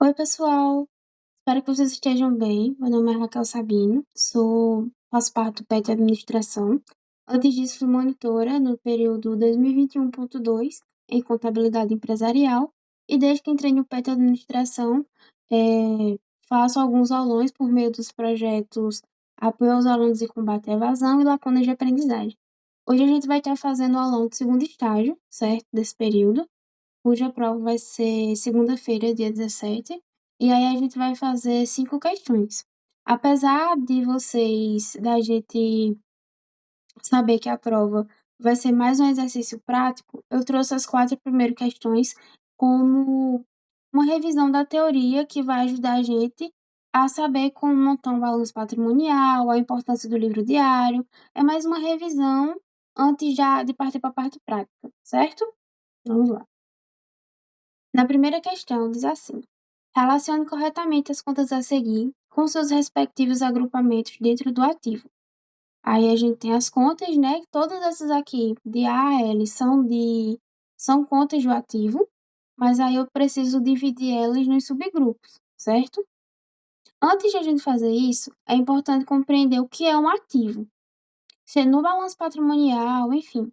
Oi, pessoal. Espero que vocês estejam bem. Meu nome é Raquel Sabino, faço parte do PET Administração. Antes disso, fui monitora no período 2021.2 em Contabilidade Empresarial e desde que entrei no PET Administração, faço alguns aulões por meio dos projetos Apoio aos Alunos e Combate à Evasão e Lacunas de Aprendizagem. Hoje a gente vai estar fazendo o aulão do segundo estágio, certo? Desse período, cuja prova vai ser segunda-feira, dia 17, e aí a gente vai fazer 5 questões. Apesar da gente saber que a prova vai ser mais um exercício prático, eu trouxe as 4 primeiras questões como uma revisão da teoria que vai ajudar a gente a saber como montar um balanço patrimonial, a importância do livro diário. É mais uma revisão antes já de partir para a parte prática, certo? Vamos lá. Na primeira questão, diz assim: relacione corretamente as contas a seguir com seus respectivos agrupamentos dentro do ativo. Aí a gente tem as contas, né? Todas essas aqui, de A a L, são contas do ativo, mas aí eu preciso dividir elas nos subgrupos, certo? Antes de a gente fazer isso, é importante compreender o que é um ativo. Se no balanço patrimonial, enfim,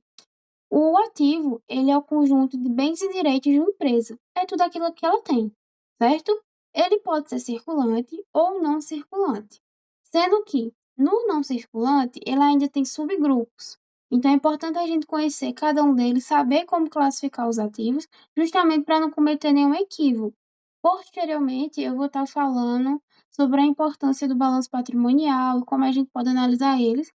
o ativo, ele é o conjunto de bens e direitos de uma empresa. É tudo aquilo que ela tem, certo? Ele pode ser circulante ou não circulante. Sendo que, no não circulante, ele ainda tem subgrupos. Então, é importante a gente conhecer cada um deles, saber como classificar os ativos, justamente para não cometer nenhum equívoco. Posteriormente, eu vou estar falando sobre a importância do balanço patrimonial e como a gente pode analisar eles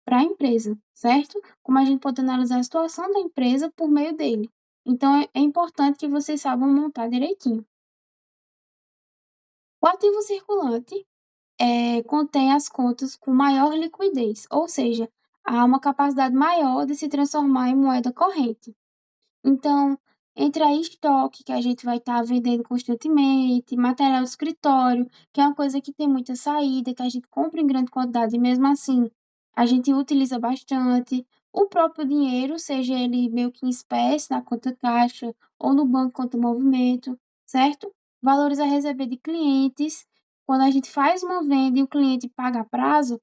para a empresa, certo? Como a gente pode analisar a situação da empresa por meio dele. Então, é importante que vocês saibam montar direitinho. O ativo circulante contém as contas com maior liquidez, ou seja, há uma capacidade maior de se transformar em moeda corrente. Então, entre aí estoque, que a gente vai estar vendendo constantemente, material de escritório, que é uma coisa que tem muita saída, que a gente compra em grande quantidade e mesmo assim a gente utiliza bastante. O próprio dinheiro, seja ele meio que em espécie, na conta caixa ou no banco conta movimento, certo? Valores a receber de clientes. Quando a gente faz uma venda e o cliente paga a prazo,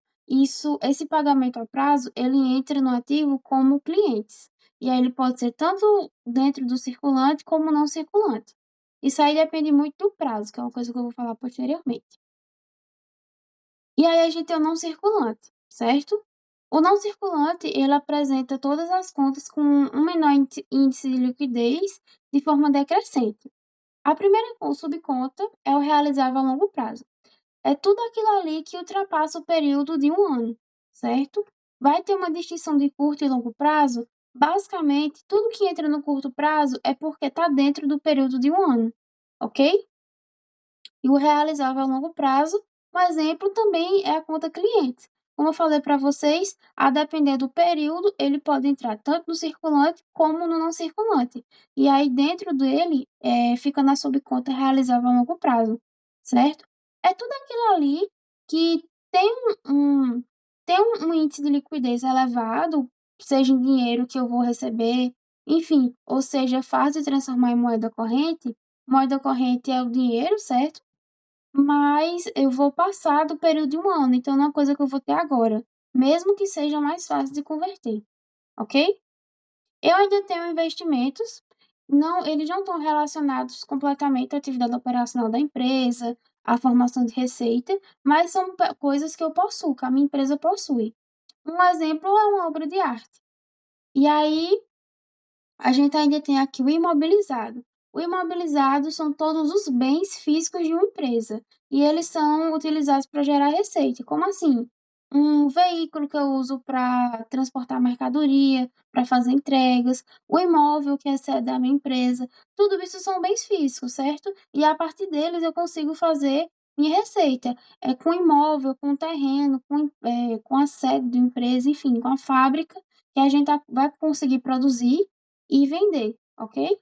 esse pagamento a prazo, ele entra no ativo como clientes. E aí ele pode ser tanto dentro do circulante como não circulante. Isso aí depende muito do prazo, que é uma coisa que eu vou falar posteriormente. E aí a gente tem o não circulante, certo? O não circulante, ele apresenta todas as contas com um menor índice de liquidez de forma decrescente. A primeira subconta é o realizável a longo prazo. É tudo aquilo ali que ultrapassa o período de um ano, certo? Vai ter uma distinção de curto e longo prazo? Basicamente, tudo que entra no curto prazo é porque está dentro do período de um ano, ok? E o realizável a longo prazo, um exemplo também é a conta clientes. Como eu falei para vocês, a depender do período, ele pode entrar tanto no circulante como no não circulante. E aí, dentro dele, fica na subconta realizável a longo prazo, certo? É tudo aquilo ali que tem um índice de liquidez elevado, seja em dinheiro que eu vou receber, enfim, ou seja, fácil de transformar em moeda corrente. Moeda corrente é o dinheiro, certo? Mas eu vou passar do período de um ano, então não é uma coisa que eu vou ter agora, mesmo que seja mais fácil de converter, ok? Eu ainda tenho investimentos, não, eles não estão relacionados completamente à atividade operacional da empresa, à formação de receita, mas são coisas que eu possuo, que a minha empresa possui. Um exemplo é uma obra de arte. E aí, a gente ainda tem aqui o imobilizado. O imobilizado são todos os bens físicos de uma empresa e eles são utilizados para gerar receita. Como assim? Um veículo que eu uso para transportar mercadoria, para fazer entregas, o imóvel que é sede da minha empresa, tudo isso são bens físicos, certo? E a partir deles eu consigo fazer minha receita. Com imóvel, com terreno, com a sede da empresa, enfim, com a fábrica, que a gente vai conseguir produzir e vender, ok?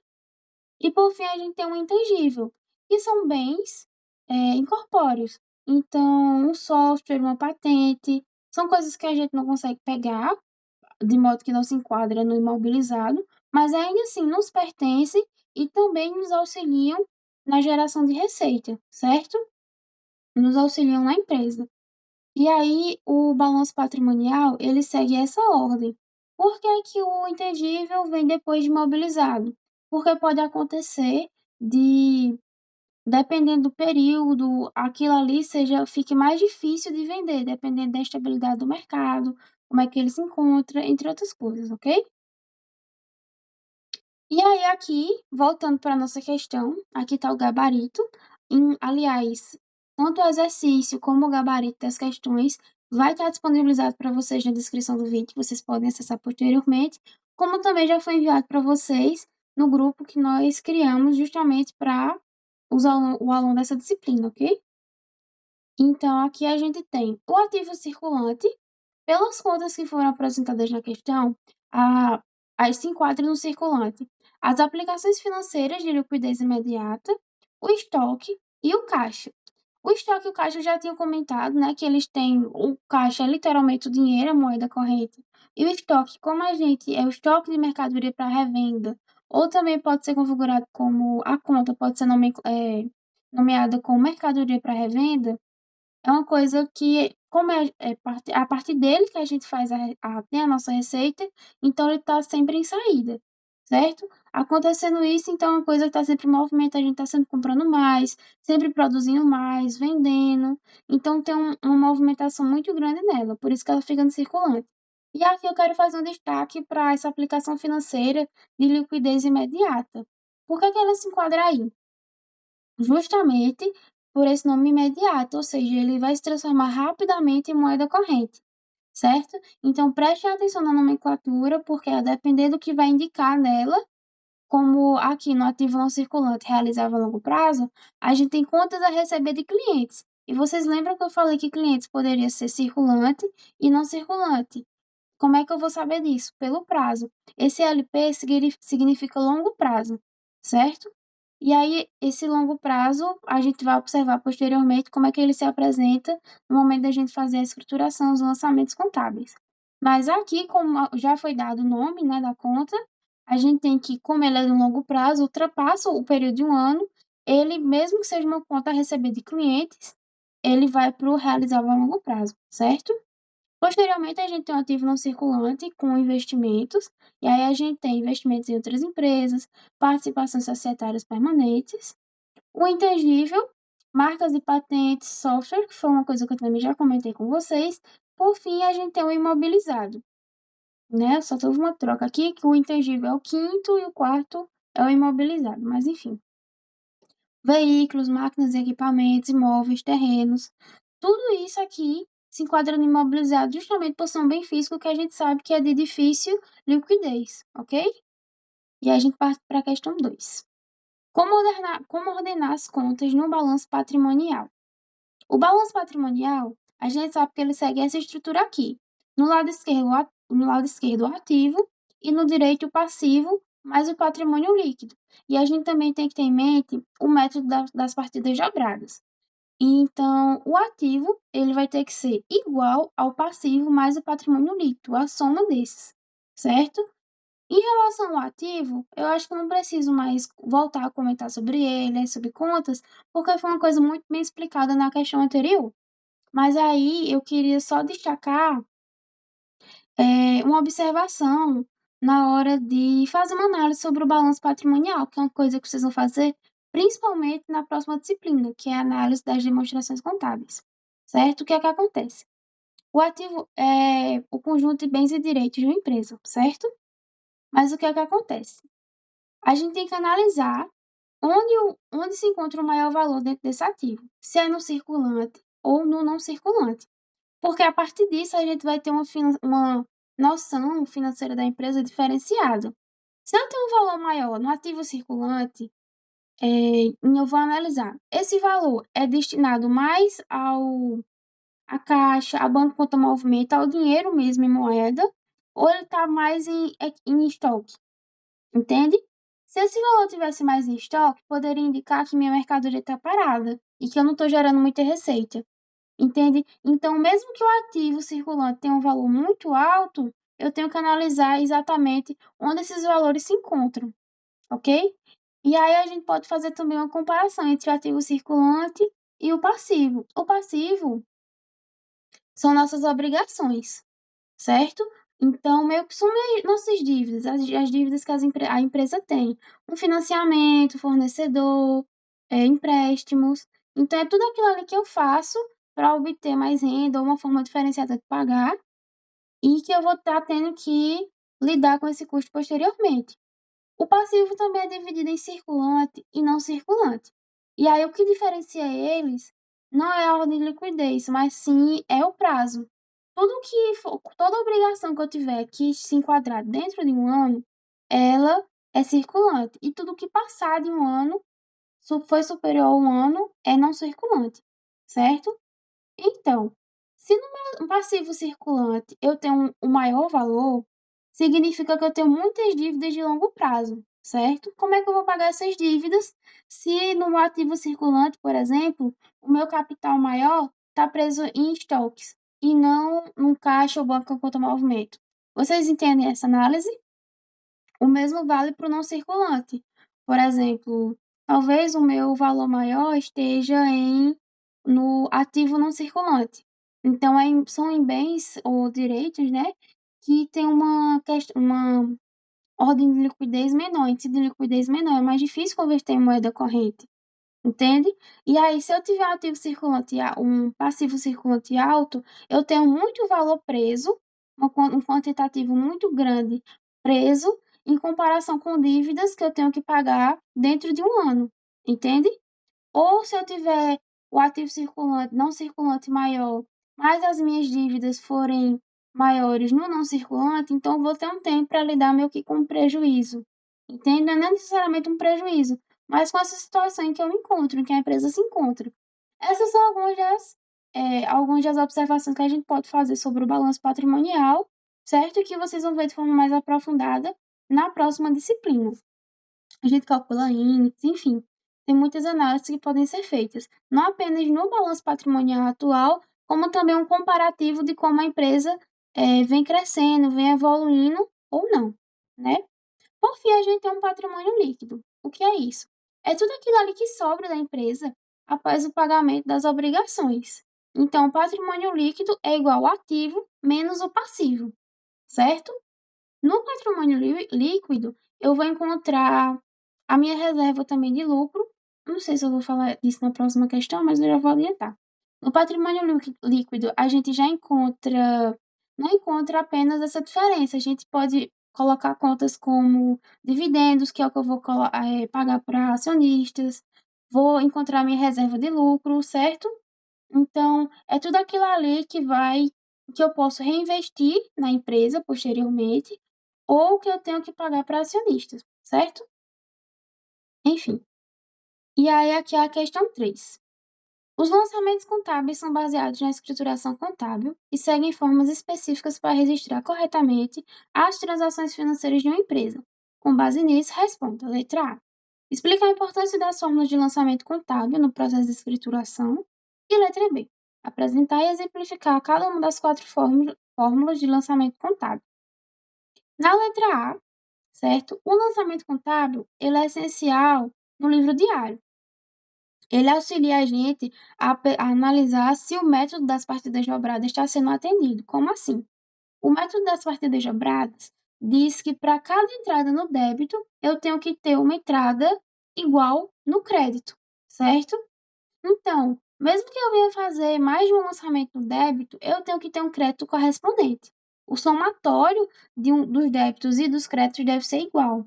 E por fim, a gente tem um intangível, que são bens incorpóreos. Então, um software, uma patente, são coisas que a gente não consegue pegar, de modo que não se enquadra no imobilizado, mas ainda assim nos pertencem e também nos auxiliam na geração de receita, certo? Nos auxiliam na empresa. E aí, o balanço patrimonial, ele segue essa ordem. Por que que o intangível vem depois de imobilizado? Porque pode acontecer de, dependendo do período, aquilo ali fique mais difícil de vender, dependendo da estabilidade do mercado, como é que ele se encontra, entre outras coisas, ok? E aí aqui, voltando para nossa questão, aqui está o gabarito. Aliás, tanto o exercício como o gabarito das questões vai estar disponibilizado para vocês na descrição do vídeo, vocês podem acessar posteriormente, como também já foi enviado para vocês no grupo que nós criamos justamente para o aluno dessa disciplina, ok? Então, aqui a gente tem o ativo circulante, pelas contas que foram apresentadas na questão, a aí se enquadra no circulante as aplicações financeiras de liquidez imediata, o estoque e o caixa. O estoque e o caixa eu já tinha comentado, né, que eles têm o caixa é literalmente o dinheiro, a moeda corrente, e o estoque, como a gente é o estoque de mercadoria para revenda, ou também pode ser configurado como a conta pode ser nomeada como mercadoria para revenda, é uma coisa que, como a partir dele que a gente faz tem a nossa receita, então ele está sempre em saída, certo? Acontecendo isso, então é uma coisa que está sempre em movimento, a gente está sempre comprando mais, sempre produzindo mais, vendendo, então tem uma movimentação muito grande nela, por isso que ela fica no circulante. E aqui eu quero fazer um destaque para essa aplicação financeira de liquidez imediata. Por que que ela se enquadra aí? Justamente por esse nome imediato, ou seja, ele vai se transformar rapidamente em moeda corrente, certo? Então preste atenção na nomenclatura, porque a depender do que vai indicar nela, como aqui no ativo não circulante realizável a longo prazo, a gente tem contas a receber de clientes. E vocês lembram que eu falei que clientes poderia ser circulante e não circulante? Como é que eu vou saber disso? Pelo prazo. Esse LP significa longo prazo, certo? E aí, esse longo prazo, a gente vai observar posteriormente como é que ele se apresenta no momento da gente fazer a escrituração, os lançamentos contábeis. Mas aqui, como já foi dado o nome, né, da conta, a gente tem que, como ele é de longo prazo, ultrapassa o período de um ano, ele, mesmo que seja uma conta a receber de clientes, ele vai para o realizável a longo prazo, certo? Posteriormente, a gente tem um ativo não circulante com investimentos, e aí a gente tem investimentos em outras empresas, participações societárias permanentes, o intangível, marcas e patentes, software, que foi uma coisa que eu também já comentei com vocês. Por fim, a gente tem o imobilizado, né? Só teve uma troca aqui, que o intangível é o quinto e o quarto é o imobilizado, mas enfim. Veículos, máquinas e equipamentos, imóveis, terrenos, tudo isso aqui se enquadra no imobilizado justamente por ser um bem físico que a gente sabe que é de difícil liquidez, ok? E aí a gente parte para a questão 2. Como ordenar as contas no balanço patrimonial? O balanço patrimonial, a gente sabe que ele segue essa estrutura aqui. No lado esquerdo, o ativo e no direito, o passivo, mais o patrimônio líquido. E a gente também tem que ter em mente o método das partidas dobradas. Então, o ativo, ele vai ter que ser igual ao passivo mais o patrimônio líquido, a soma desses, certo? Em relação ao ativo, eu acho que eu não preciso mais voltar a comentar sobre ele, sobre contas, porque foi uma coisa muito bem explicada na questão anterior. Mas aí eu queria só destacar uma observação na hora de fazer uma análise sobre o balanço patrimonial, que é uma coisa que vocês vão fazer principalmente na próxima disciplina, que é a análise das demonstrações contábeis, certo? O que é que acontece? O ativo é o conjunto de bens e direitos de uma empresa, certo? Mas o que é que acontece? A gente tem que analisar onde se encontra o maior valor dentro desse ativo, se é no circulante ou no não circulante. Porque a partir disso a gente vai ter uma noção financeira da empresa diferenciada. Se eu tenho um valor maior no ativo circulante, eu vou analisar. Esse valor é destinado mais à caixa, a banco conta movimento, ao dinheiro mesmo em moeda, ou ele está mais em estoque? Entende? Se esse valor tivesse mais em estoque, poderia indicar que minha mercadoria está parada e que eu não estou gerando muita receita. Entende? Então, mesmo que o ativo circulante tenha um valor muito alto, eu tenho que analisar exatamente onde esses valores se encontram, ok? E aí a gente pode fazer também uma comparação entre o ativo circulante e o passivo. O passivo são nossas obrigações, certo? Então, meio que são nossas dívidas, as dívidas que a empresa tem. Um financiamento, fornecedor, empréstimos. Então, é tudo aquilo ali que eu faço para obter mais renda ou uma forma diferenciada de pagar e que eu vou estar tendo que lidar com esse custo posteriormente. O passivo também é dividido em circulante e não circulante. E aí o que diferencia eles não é a ordem de liquidez, mas sim é o prazo. Toda obrigação que eu tiver que se enquadrar dentro de um ano, ela é circulante. E tudo que passar de um ano, foi superior a um ano, é não circulante, certo? Então, se no meu passivo circulante eu tenho um maior valor, significa que eu tenho muitas dívidas de longo prazo, certo? Como é que eu vou pagar essas dívidas se no meu ativo circulante, por exemplo, o meu capital maior está preso em estoques e não num caixa ou banco em conta movimento? Vocês entendem essa análise? O mesmo vale para o não circulante. Por exemplo, talvez o meu valor maior esteja no ativo não circulante. Então, são em bens ou direitos, né, que tem uma ordem de liquidez menor, índice de liquidez menor. É mais difícil converter em moeda corrente. Entende? E aí, se eu tiver um ativo circulante, um passivo circulante alto, eu tenho muito valor preso, um quantitativo muito grande preso, em comparação com dívidas que eu tenho que pagar dentro de um ano. Entende? Ou se eu tiver o ativo circulante, não circulante maior, mas as minhas dívidas forem maiores no não circulante, então eu vou ter um tempo para lidar meio que com um prejuízo. Entende? Não é necessariamente um prejuízo, mas com essa situação em que eu me encontro, em que a empresa se encontra. Essas são algumas das observações que a gente pode fazer sobre o balanço patrimonial, certo? E que vocês vão ver de forma mais aprofundada na próxima disciplina. A gente calcula índices, enfim, tem muitas análises que podem ser feitas, não apenas no balanço patrimonial atual, como também um comparativo de como a empresa vem crescendo, vem evoluindo ou não, né? Por fim, a gente tem um patrimônio líquido. O que é isso? É tudo aquilo ali que sobra da empresa após o pagamento das obrigações. Então, o patrimônio líquido é igual ao ativo menos o passivo, certo? No patrimônio líquido, eu vou encontrar a minha reserva também de lucro. Não sei se eu vou falar disso na próxima questão, mas eu já vou adiantar. No patrimônio líquido, a gente já não encontra apenas essa diferença. A gente pode colocar contas como dividendos, que é o que eu vou pagar para acionistas. Vou encontrar minha reserva de lucro, certo? Então, é tudo aquilo ali que eu posso reinvestir na empresa posteriormente, ou que eu tenho que pagar para acionistas, certo? Enfim. E aí, aqui é a questão 3. Os lançamentos contábeis são baseados na escrituração contábil e seguem formas específicas para registrar corretamente as transações financeiras de uma empresa. Com base nisso, responda. Letra A. Explica a importância das fórmulas de lançamento contábil no processo de escrituração. E letra B. Apresentar e exemplificar cada uma das 4 fórmulas de lançamento contábil. Na letra A, certo? O lançamento contábil ele é essencial no livro diário. Ele auxilia a gente a analisar se o método das partidas dobradas está sendo atendido. Como assim? O método das partidas dobradas diz que para cada entrada no débito, eu tenho que ter uma entrada igual no crédito, certo? Então, mesmo que eu venha fazer mais de um lançamento no débito, eu tenho que ter um crédito correspondente. O somatório dos débitos e dos créditos deve ser igual,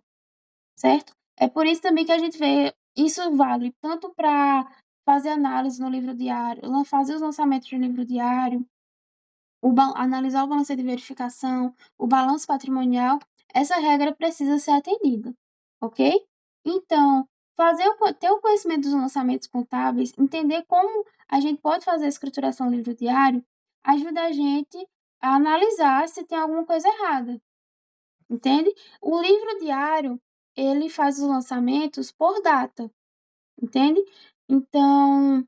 certo? É por isso também que a gente vê, isso vale tanto para fazer análise no livro diário, fazer os lançamentos do livro diário, analisar o balanço de verificação, o balanço patrimonial, essa regra precisa ser atendida, ok? Então, ter o conhecimento dos lançamentos contábeis, entender como a gente pode fazer a escrituração do livro diário, ajuda a gente a analisar se tem alguma coisa errada, entende? O livro diário, ele faz os lançamentos por data, entende? Então,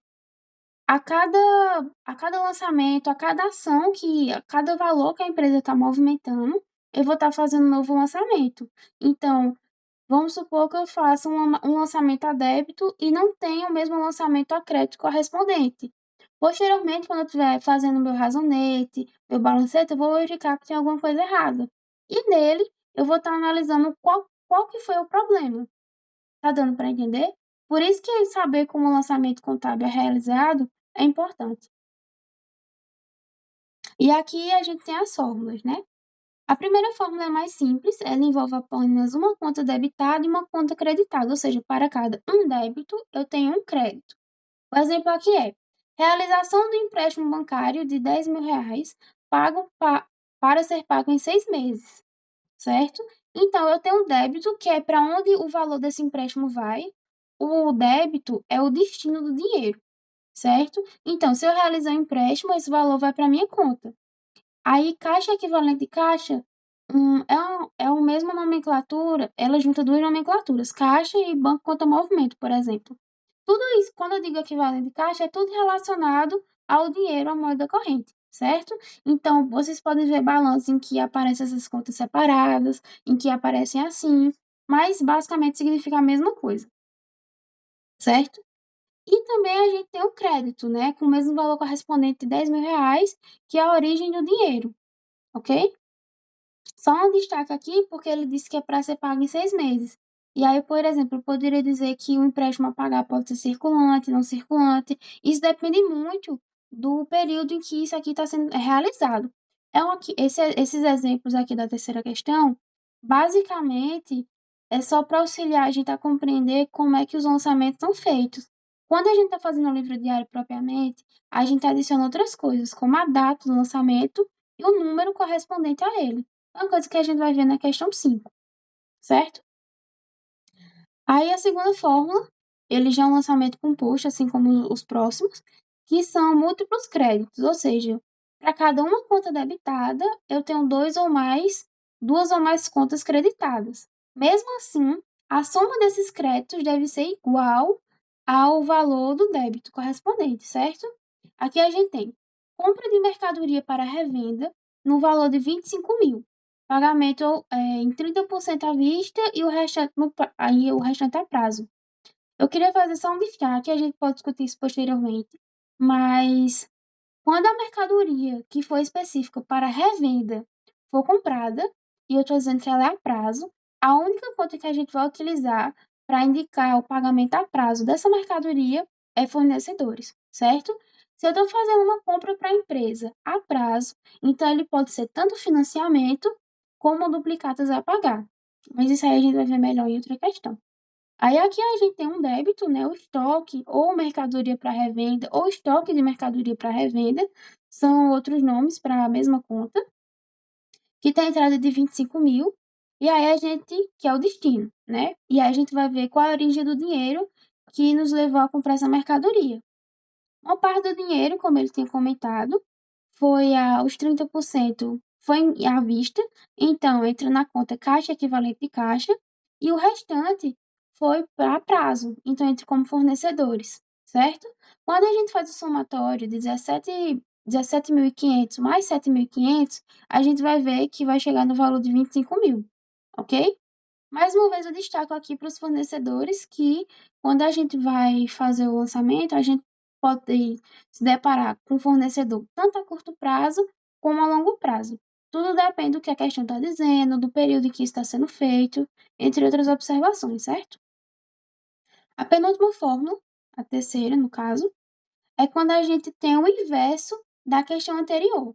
a cada lançamento, a cada valor que a empresa está movimentando, eu vou estar fazendo um novo lançamento. Então, Vamos supor que eu faça um lançamento a débito e não tenha o mesmo lançamento a crédito correspondente. Posteriormente, quando eu estiver fazendo meu razonete, meu balancete, eu vou verificar que tem alguma coisa errada. E nele, eu vou estar analisando qual que foi o problema. Tá dando para entender? Por isso que saber como o lançamento contábil é realizado é importante. E aqui a gente tem as fórmulas, né? A primeira fórmula é mais simples, ela envolve apenas uma conta debitada e uma conta creditada, ou seja, para cada um débito, eu tenho um crédito. O exemplo aqui é: realização do empréstimo bancário de R$ 10.000 pago para ser pago em 6 meses, certo? Então, eu tenho um débito que é para onde o valor desse empréstimo vai, o débito é o destino do dinheiro, certo? Então, se eu realizar um empréstimo, esse valor vai para minha conta. Aí, caixa equivalente de caixa, é a mesma nomenclatura, ela junta duas nomenclaturas, caixa e banco conta movimento, por exemplo. Tudo isso, quando eu digo equivalente de caixa, é tudo relacionado ao dinheiro, à moeda corrente, certo? Então, vocês podem ver balanços em que aparecem essas contas separadas, em que aparecem assim, mas basicamente significa a mesma coisa, certo? E também a gente tem o crédito, né, com o mesmo valor correspondente de R$ 10.000, que é a origem do dinheiro, ok? Só um destaque aqui, porque ele disse que é para ser pago em 6 meses. E aí, por exemplo, eu poderia dizer que o empréstimo a pagar pode ser circulante, não circulante. Isso depende muito do período em que isso aqui está sendo realizado. Esses exemplos aqui da terceira questão, basicamente, é só para auxiliar a gente a compreender como é que os lançamentos são feitos. Quando a gente está fazendo o livro diário propriamente, a gente adiciona outras coisas, como a data do lançamento e o número correspondente a ele. É uma coisa que a gente vai ver na questão 5, certo? Aí a segunda fórmula, ele já é um lançamento composto, assim como os próximos, que são múltiplos créditos, ou seja, para cada uma conta debitada, eu tenho duas ou mais contas creditadas. Mesmo assim, a soma desses créditos deve ser igual ao valor do débito correspondente, certo? Aqui a gente tem compra de mercadoria para revenda no valor de 25.000. Pagamento em 30% à vista e o restante a prazo. Eu queria fazer só um destaque, a gente pode discutir isso posteriormente, mas quando a mercadoria que foi específica para revenda for comprada, e eu estou dizendo que ela é a prazo, a única conta que a gente vai utilizar para indicar o pagamento a prazo dessa mercadoria é fornecedores, certo? Se eu estou fazendo uma compra para a empresa a prazo, então ele pode ser tanto financiamento como duplicatas a pagar. Mas isso aí a gente vai ver melhor em outra questão. Aí aqui a gente tem um débito, né, o estoque ou mercadoria para revenda ou estoque de mercadoria para revenda, são outros nomes para a mesma conta, que tem a entrada de 25.000, e aí a gente, que é o destino, né, e aí a gente vai ver qual é a origem do dinheiro que nos levou a comprar essa mercadoria. Uma parte do dinheiro, como ele tinha comentado, os 30% foi à vista, então entra na conta caixa equivalente de caixa, e o restante foi para prazo, então entra como fornecedores, certo? Quando a gente faz o somatório de 17.500 mais 7.500, a gente vai ver que vai chegar no valor de 25.000, ok? Mais uma vez eu destaco aqui para os fornecedores que, quando a gente vai fazer o lançamento, a gente pode se deparar com fornecedor tanto a curto prazo como a longo prazo. Tudo depende do que a questão está dizendo, do período em que isso está sendo feito, entre outras observações, certo? A penúltima fórmula, a terceira no caso, é quando a gente tem o inverso da questão anterior.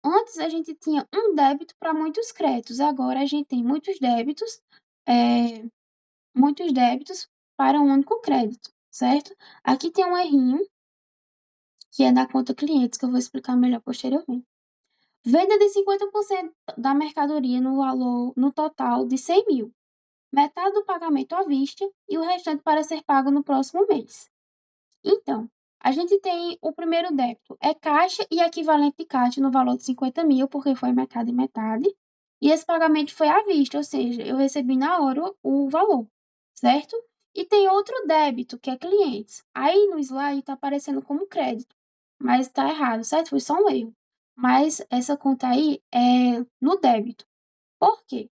Antes a gente tinha um débito para muitos créditos, agora a gente tem é, muitos débitos para um único crédito, certo? Aqui tem um errinho, que é da conta clientes, que eu vou explicar melhor posteriormente. Venda de 50% da mercadoria no total de 100.000. Metade do pagamento à vista e o restante para ser pago no próximo mês. Então, a gente tem o primeiro débito, é caixa e equivalente de caixa no valor de 50.000, porque foi metade e metade. E esse pagamento foi à vista, ou seja, eu recebi na hora o valor, certo? E tem outro débito, que é clientes. Aí no slide está aparecendo como crédito, mas está errado, certo? Foi só um erro. Mas essa conta aí é no débito. Por quê?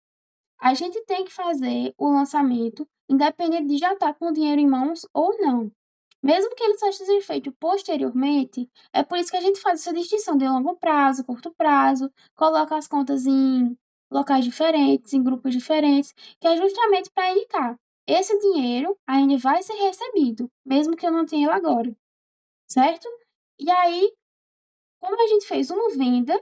A gente tem que fazer o lançamento, independente de já estar com o dinheiro em mãos ou não. Mesmo que ele só seja feito posteriormente, é por isso que a gente faz essa distinção de longo prazo, curto prazo, coloca as contas em locais diferentes, em grupos diferentes, que é justamente para indicar. Esse dinheiro ainda vai ser recebido, mesmo que eu não tenha ele agora, certo? E aí, como a gente fez uma venda,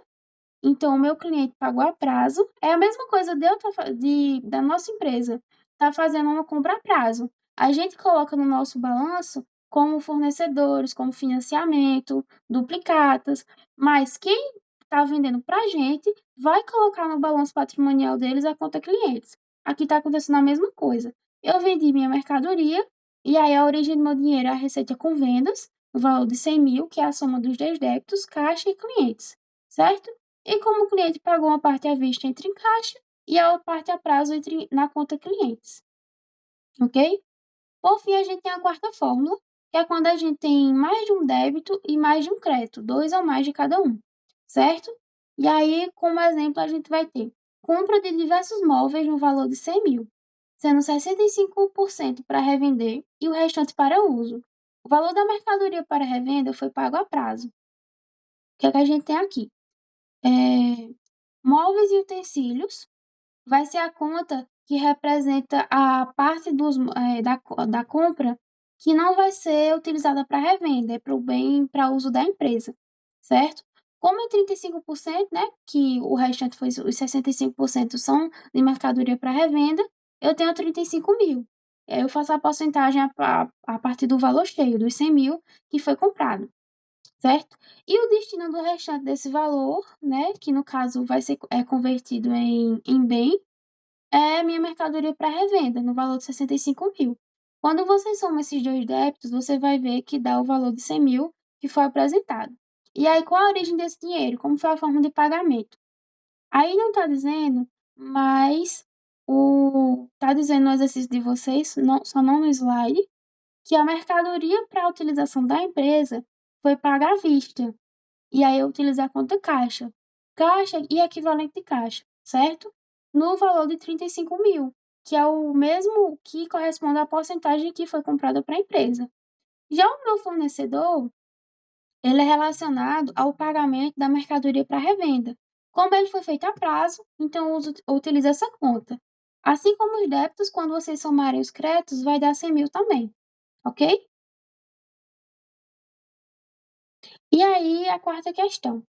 então, o meu cliente pagou a prazo, é a mesma coisa de eu tá fa de da nossa empresa tá fazendo uma compra a prazo. A gente coloca no nosso balanço como fornecedores, como financiamento, duplicatas, mas quem está vendendo para a gente vai colocar no balanço patrimonial deles a conta clientes. Aqui está acontecendo a mesma coisa. Eu vendi minha mercadoria, e aí a origem do meu dinheiro é a receita com vendas, o valor de 100.000, que é a soma dos 2 débitos, caixa e clientes, certo? E como o cliente pagou uma parte à vista, entra em caixa e a outra parte a prazo entra na conta clientes, ok? Por fim, a gente tem a quarta fórmula, que é quando a gente tem mais de um débito e mais de um crédito, dois ou mais de cada um, certo? E aí, como exemplo, a gente vai ter compra de diversos móveis no valor de 100.000, sendo 65% para revender e o restante para uso. O valor da mercadoria para revenda foi pago a prazo. O que é que a gente tem aqui? Móveis e utensílios vai ser a conta que representa a parte da compra que não vai ser utilizada para revenda, é para o bem para uso da empresa, certo? Como é 35%, né, que o restante foi os 65% são de mercadoria para revenda, eu tenho 35.000. E aí eu faço a porcentagem a partir do valor cheio, dos 100.000 que foi comprado, certo? E o destino do restante desse valor, né, que no caso vai ser convertido em bem, é minha mercadoria para revenda, no valor de 65.000. Quando você soma esses dois débitos, você vai ver que dá o valor de 100.000 que foi apresentado. E aí, qual a origem desse dinheiro? Como foi a forma de pagamento? Aí não está dizendo, mas está dizendo no exercício de vocês, só não no slide, que a mercadoria para a utilização da empresa foi paga à vista. E aí eu utilizei a conta caixa. Caixa e equivalente de caixa, certo? No valor de 35.000, que é o mesmo que corresponde à porcentagem que foi comprada para a empresa. Já o meu fornecedor, ele é relacionado ao pagamento da mercadoria para revenda. Como ele foi feito a prazo, então eu utilizo essa conta. Assim como os débitos, quando vocês somarem os créditos, vai dar 100.000 também, ok? E aí, a quarta questão.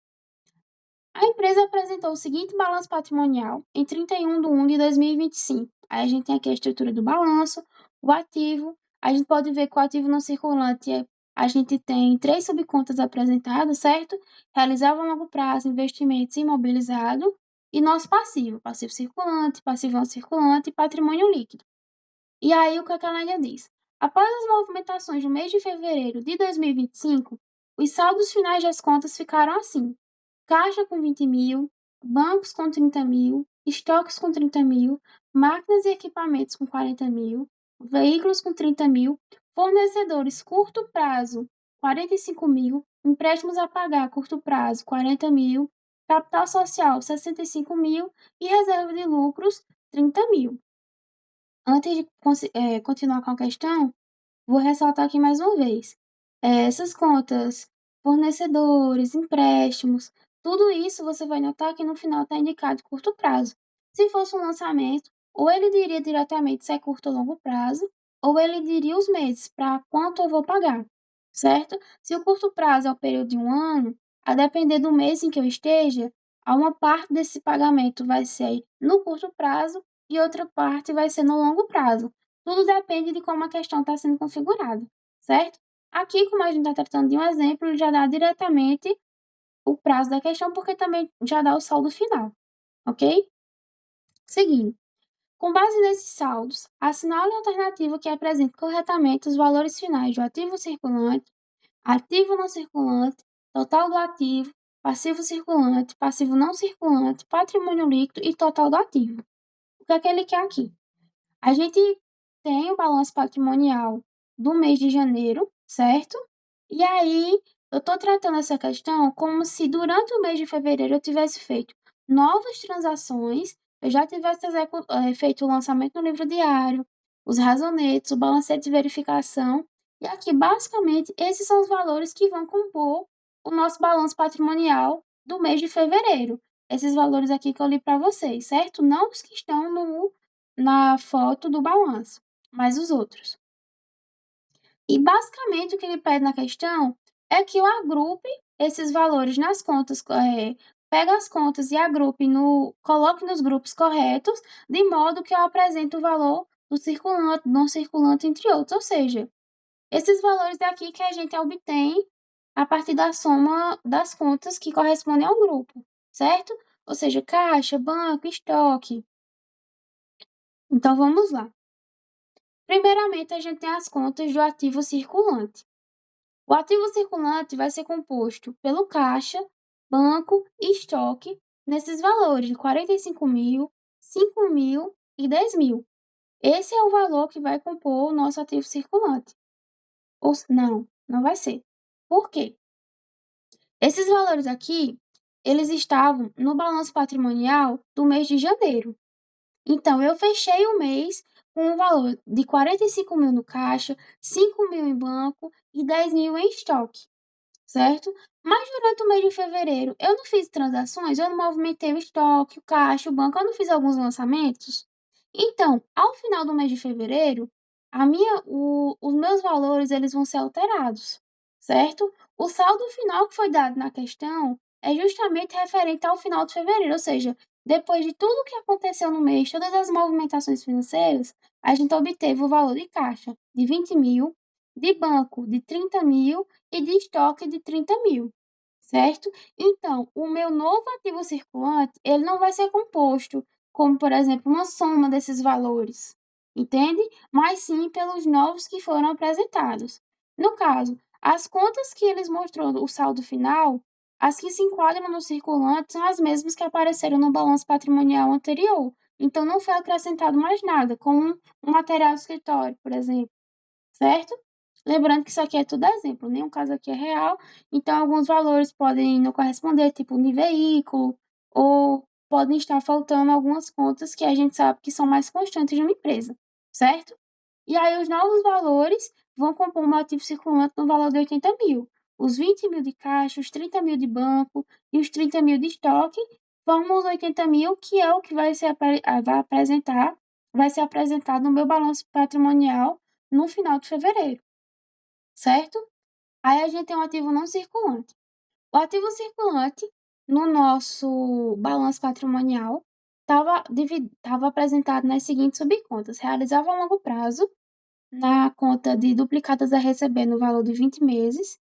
A empresa apresentou o seguinte balanço patrimonial em 31 de 1 de 2025. Aí a gente tem aqui a estrutura do balanço, o ativo. A gente pode ver que o ativo não circulante, a gente tem 3 subcontas apresentadas, certo? Realizável a longo prazo, investimentos imobilizado e nosso passivo, passivo circulante, passivo não circulante e patrimônio líquido. E aí, o que a Canália diz? Após as movimentações do mês de fevereiro de 2025, os saldos finais das contas ficaram assim: caixa com 20.000, bancos com 30.000, estoques com 30.000, máquinas e equipamentos com 40.000, veículos com 30.000, fornecedores curto prazo 45.000, empréstimos a pagar curto prazo 40.000, capital social 65.000 e reserva de lucros 30.000. Antes de continuar com a questão, vou ressaltar aqui mais uma vez. Essas contas, fornecedores, empréstimos, tudo isso você vai notar que no final está indicado curto prazo. Se fosse um lançamento, ou ele diria diretamente se é curto ou longo prazo, ou ele diria os meses, para quanto eu vou pagar, certo? Se o curto prazo é o período de um ano, a depender do mês em que eu esteja, a uma parte desse pagamento vai ser no curto prazo e outra parte vai ser no longo prazo. Tudo depende de como a questão está sendo configurada, certo? Aqui, como a gente está tratando de um exemplo, ele já dá diretamente o prazo da questão, porque também já dá o saldo final, ok? Seguindo. Com base nesses saldos, assinale a alternativa que apresente corretamente os valores finais do ativo não circulante, total do ativo, passivo não circulante, patrimônio líquido e total do ativo. O que é que ele quer aqui? A gente tem o balanço patrimonial do mês de janeiro, certo? E aí, eu estou tratando essa questão como se durante o mês de fevereiro eu tivesse feito novas transações eu já tivesse feito o lançamento no livro diário, os razonetes, o balancete de verificação, e aqui, basicamente, esses são os valores que vão compor o nosso balanço patrimonial do mês de fevereiro. Esses valores aqui que eu li para vocês, certo? Não os que estão na foto do balanço, mas os outros. E basicamente o que ele pede na questão é que eu agrupe esses valores nas contas, pegue as contas e agrupe coloque nos grupos corretos, de modo que eu apresente o valor do circulante, não circulante, entre outros. Ou seja, esses valores daqui que a gente obtém a partir da soma das contas que correspondem ao grupo, certo? Ou seja, caixa, banco, estoque. Então vamos lá. Primeiramente, a gente tem as contas do ativo circulante. O ativo circulante vai ser composto pelo caixa, banco e estoque nesses valores de 45.000, 5.000 e 10.000. Esse é o valor que vai compor o nosso ativo circulante. Não vai ser. Por quê? Esses valores aqui, eles estavam no balanço patrimonial do mês de janeiro. Então, eu fechei o mês com um valor de 45.000 no caixa, 5.000 em banco e 10.000 em estoque, certo? Mas durante o mês de fevereiro, eu não fiz transações, eu não movimentei o estoque, o caixa, o banco, eu não fiz alguns lançamentos. Então, ao final do mês de fevereiro, os meus valores eles vão ser alterados, certo? O saldo final que foi dado na questão é justamente referente ao final de fevereiro, ou seja, depois de tudo que aconteceu no mês, todas as movimentações financeiras, a gente obteve o valor de caixa de 20.000, de banco de 30.000 e de estoque de 30.000, certo? Então, o meu novo ativo circulante, ele não vai ser composto como, por exemplo, uma soma desses valores, entende? Mas sim pelos novos que foram apresentados. No caso, as contas que eles mostrou o saldo final, as que se enquadram no circulante são as mesmas que apareceram no balanço patrimonial anterior. Então, não foi acrescentado mais nada, como um material do escritório, por exemplo, certo? Lembrando que isso aqui é tudo exemplo, nenhum caso aqui é real, então alguns valores podem não corresponder, tipo de veículo, ou podem estar faltando algumas contas que a gente sabe que são mais constantes de uma empresa, certo? E aí os novos valores vão compor um ativo circulante no valor de 80.000. Os 20.000 de caixa, os 30.000 de banco e os 30.000 de estoque formam os 80.000, que é o que vai ser apresentado no meu balanço patrimonial no final de fevereiro, certo? Aí a gente tem um ativo não circulante. O ativo circulante, no nosso balanço patrimonial, estava apresentado nas seguintes subcontas: realizava a longo prazo, na conta de duplicadas a receber no valor de 20 meses,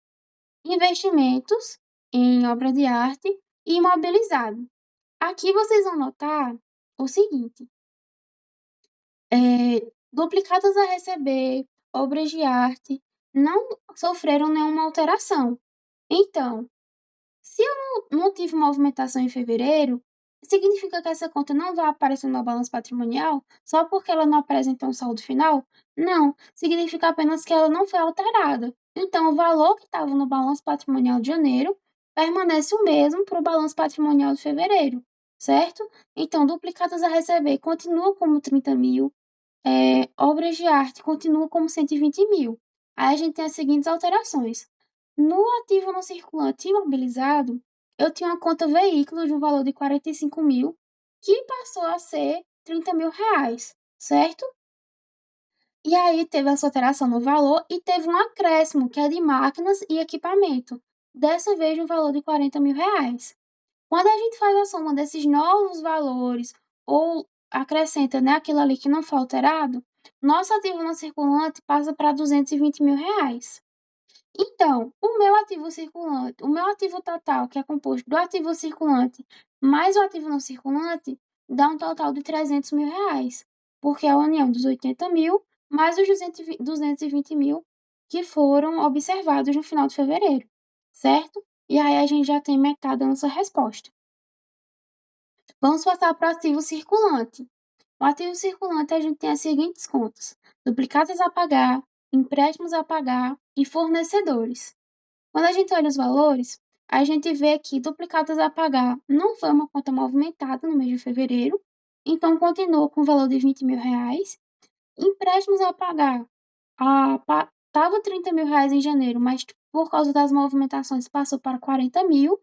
investimentos em obra de arte e imobilizado. Aqui vocês vão notar o seguinte: duplicadas a receber, obras de arte, não sofreram nenhuma alteração. Então, se eu não tive movimentação em fevereiro, significa que essa conta não vai aparecer no meu balanço patrimonial só porque ela não apresenta um saldo final? Não, significa apenas que ela não foi alterada. Então, o valor que estava no balanço patrimonial de janeiro permanece o mesmo para o balanço patrimonial de fevereiro, certo? Então, duplicadas a receber continua como 30.000, obras de arte continua como 120.000. Aí a gente tem as seguintes alterações. No ativo não circulante imobilizado, eu tinha uma conta veículo de um valor de 45.000, que passou a ser 30.000 reais, certo? E aí teve essa alteração no valor e teve um acréscimo, que é de máquinas e equipamento, dessa vez no valor de 40.000 reais. Quando a gente faz a soma desses novos valores ou acrescenta, né, aquilo ali que não foi alterado, nosso ativo não circulante passa para 220.000 reais. Então, o meu ativo total, que é composto do ativo circulante mais o ativo não circulante, dá um total de 300.000 reais, porque é a união dos 80.000 mais os 220.000 que foram observados no final de fevereiro, certo? E aí a gente já tem metade da nossa resposta. Vamos passar para o ativo circulante. O ativo circulante, a gente tem as seguintes contas: duplicatas a pagar, empréstimos a pagar e fornecedores. Quando a gente olha os valores, a gente vê que duplicatas a pagar não foi uma conta movimentada no mês de fevereiro, então continua com o valor de R$ 20.000. Empréstimos a pagar, estava R$ 30.000 em janeiro, mas por causa das movimentações passou para 40.000,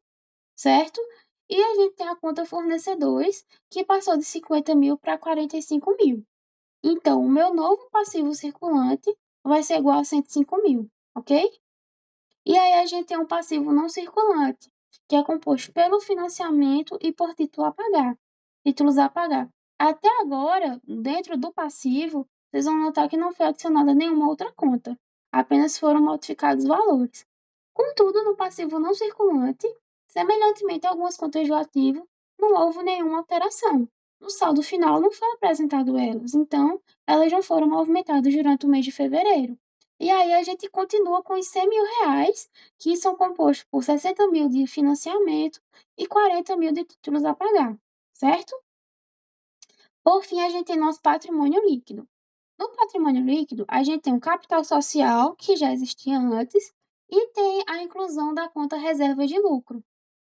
certo? E a gente tem a conta fornecedores, que passou de 50.000 para 45.000. Então, o meu novo passivo circulante vai ser igual a 105.000, ok? E aí a gente tem um passivo não circulante, que é composto pelo financiamento e por títulos a pagar. Até agora, dentro do passivo, vocês vão notar que não foi adicionada nenhuma outra conta, apenas foram modificados os valores. Contudo, no passivo não circulante, semelhantemente a algumas contas do ativo, não houve nenhuma alteração. No saldo final não foi apresentado elas, então elas não foram movimentadas durante o mês de fevereiro. E aí a gente continua com os R$ 100.000, que são compostos por 60.000 de financiamento e 40.000 de títulos a pagar, certo? Por fim, a gente tem nosso patrimônio líquido. No patrimônio líquido, a gente tem o capital social, que já existia antes, e tem a inclusão da conta reserva de lucro,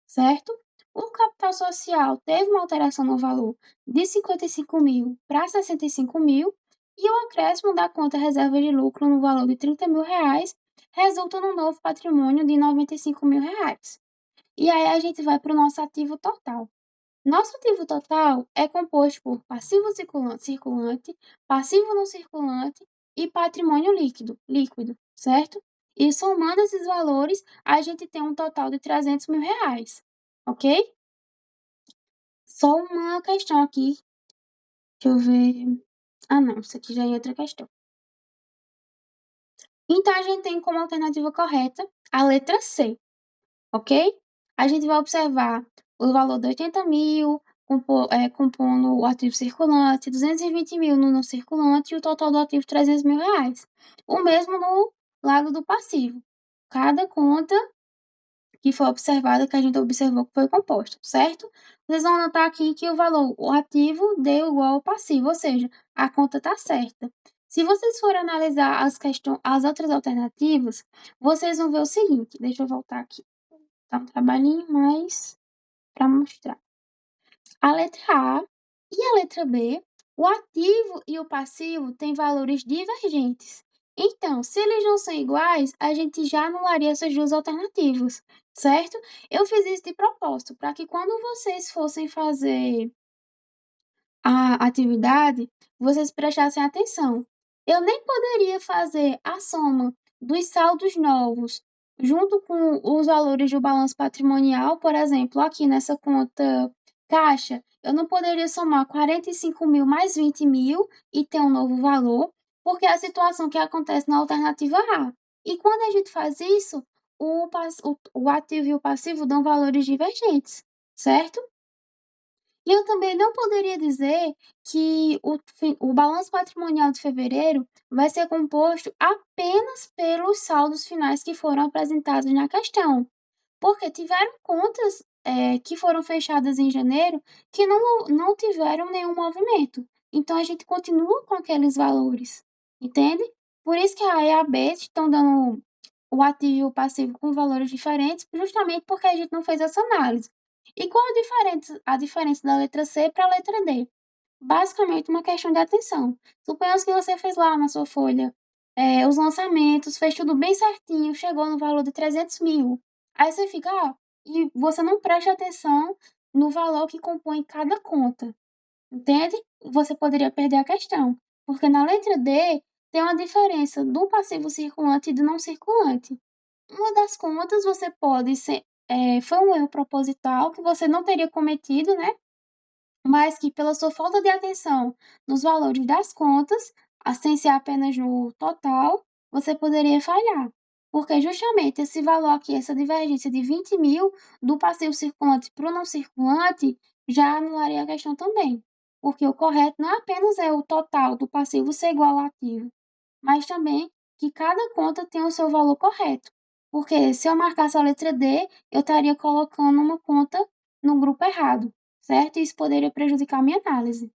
certo? O capital social teve uma alteração no valor de 55.000 para 65.000, e o acréscimo da conta reserva de lucro no valor de R$ 30.000 resulta num novo patrimônio de R$ 95.000. E aí a gente vai para o nosso ativo total. Nosso ativo total é composto por passivo circulante, passivo não circulante e patrimônio líquido, certo? E somando esses valores, a gente tem um total de R$ 300.000, ok? Só uma questão aqui, deixa eu ver. Ah, não, isso aqui já é outra questão. Então, a gente tem como alternativa correta a letra C, ok? A gente vai observar o valor de 80.000, compondo o ativo circulante, 220.000 no não circulante e o total do ativo R$ 300.000. O mesmo no lado do passivo. Cada conta que foi observada, que a gente observou que foi composta, certo? Vocês vão notar aqui que o ativo deu igual ao passivo, ou seja, a conta está certa. Se vocês forem analisar as outras alternativas, vocês vão ver o seguinte, deixa eu voltar aqui. Tá um trabalhinho, mas para mostrar. A letra A e a letra B, o ativo e o passivo têm valores divergentes. Então, se eles não são iguais, a gente já anularia essas duas alternativas, certo? Eu fiz isso de propósito, para que quando vocês fossem fazer a atividade, vocês prestassem atenção. Eu nem poderia fazer a soma dos saldos novos junto com os valores do balanço patrimonial, por exemplo, aqui nessa conta caixa, eu não poderia somar 45.000 mais 20.000 e ter um novo valor, porque é a situação que acontece na alternativa A. E quando a gente faz isso, o ativo e o passivo dão valores divergentes, certo? E eu também não poderia dizer que o balanço patrimonial de fevereiro vai ser composto apenas pelos saldos finais que foram apresentados na questão, porque tiveram contas que foram fechadas em janeiro que não tiveram nenhum movimento. Então a gente continua com aqueles valores, entende? Por isso que a A e a B estão dando o ativo e o passivo com valores diferentes, justamente porque a gente não fez essa análise. E qual a diferença da letra C para a letra D? Basicamente, uma questão de atenção. Suponhamos que você fez lá na sua folha os lançamentos, fez tudo bem certinho, chegou no valor de 300.000. Aí você fica, e você não presta atenção no valor que compõe cada conta, entende? Você poderia perder a questão, porque na letra D tem uma diferença do passivo circulante e do não circulante. Uma das contas você pode ser, foi um erro proposital que você não teria cometido, né? Mas que pela sua falta de atenção nos valores das contas, sem ser apenas no total, você poderia falhar. Porque justamente esse valor aqui, essa divergência de 20.000 do passivo circulante para o não circulante, já anularia a questão também. Porque o correto não apenas é o total do passivo ser igual ao ativo, mas também que cada conta tem o seu valor correto. Porque se eu marcasse a letra D, eu estaria colocando uma conta no grupo errado, certo? Isso poderia prejudicar a minha análise.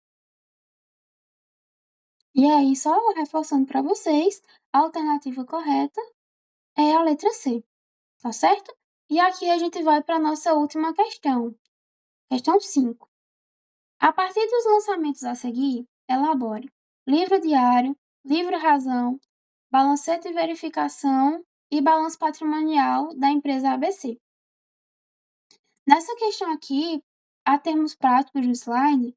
E aí, só reforçando para vocês, a alternativa correta é a letra C, tá certo? E aqui a gente vai para a nossa última questão, questão 5. A partir dos lançamentos a seguir, elabore livro diário, livro razão, balancete de verificação e balanço patrimonial da empresa ABC. Nessa questão aqui, a termos práticos do slide,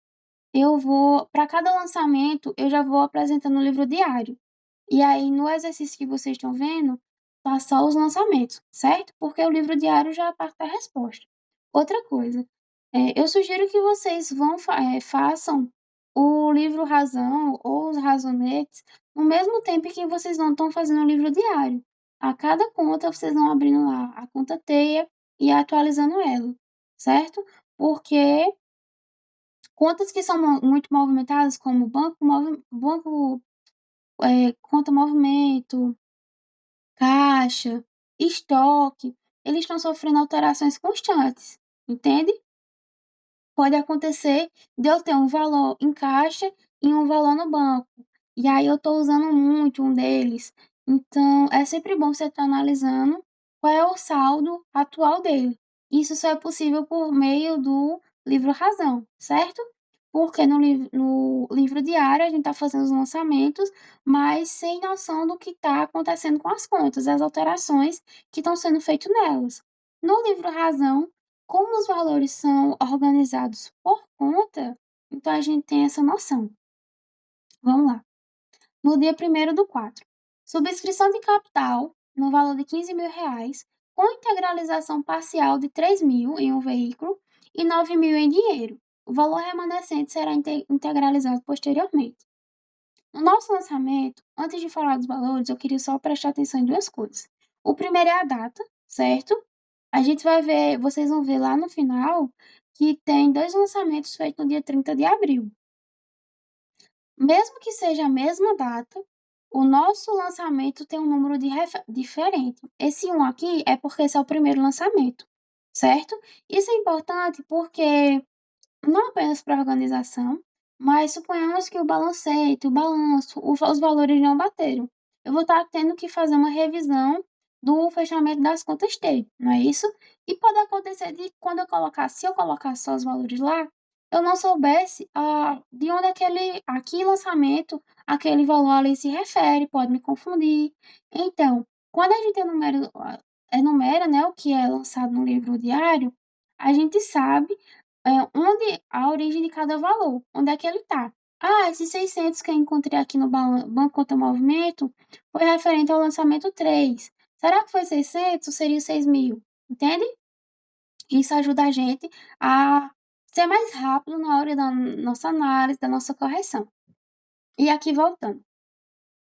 para cada lançamento, eu já vou apresentando o livro diário. E aí, no exercício que vocês estão vendo, tá só os lançamentos, certo? Porque o livro diário já é a parte da resposta. Outra coisa, eu sugiro que vocês façam o livro razão ou os razonetes no mesmo tempo que vocês não estão fazendo o livro diário. A cada conta, vocês vão abrindo lá a conta teia e atualizando ela, certo? Porque contas que são muito movimentadas, como conta movimento, caixa, estoque, eles estão sofrendo alterações constantes, entende? Pode acontecer de eu ter um valor em caixa e um valor no banco, e aí eu estou usando muito um deles. Então, é sempre bom você estar analisando qual é o saldo atual dele. Isso só é possível por meio do livro razão, certo? Porque no livro diário a gente está fazendo os lançamentos, mas sem noção do que está acontecendo com as contas, as alterações que estão sendo feitas nelas. No livro razão, como os valores são organizados por conta, então a gente tem essa noção. Vamos lá. No dia 1º do 4, subscrição de capital no valor de R$ 15.000, com integralização parcial de 3.000 em um veículo e 9.000 em dinheiro. O valor remanescente será integralizado posteriormente. No nosso lançamento, antes de falar dos valores, eu queria só prestar atenção em duas coisas. O primeiro é a data, certo? A gente vai ver, vocês vão ver lá no final que tem 2 lançamentos feitos no dia 30 de abril. Mesmo que seja a mesma data, o nosso lançamento tem um número diferente. Esse 1 aqui é porque esse é o primeiro lançamento, certo? Isso é importante porque não apenas para a organização, mas suponhamos que o balancete, o balanço, os valores não bateram. Eu vou estar tendo que fazer uma revisão do fechamento das contas T, não é isso? E pode acontecer de quando se eu colocasse só os valores lá, eu não soubesse de onde a que lançamento aquele valor ali se refere, pode me confundir. Então, quando a gente enumera, né, o que é lançado no livro diário, a gente sabe onde a origem de cada valor, onde é que ele está. Esses 600 que eu encontrei aqui no Banco Conta Movimento foi referente ao lançamento 3. Será que foi 600 ou seria 6.000? Entende? Isso ajuda a gente a ser mais rápido na hora da nossa análise, da nossa correção. E aqui voltando.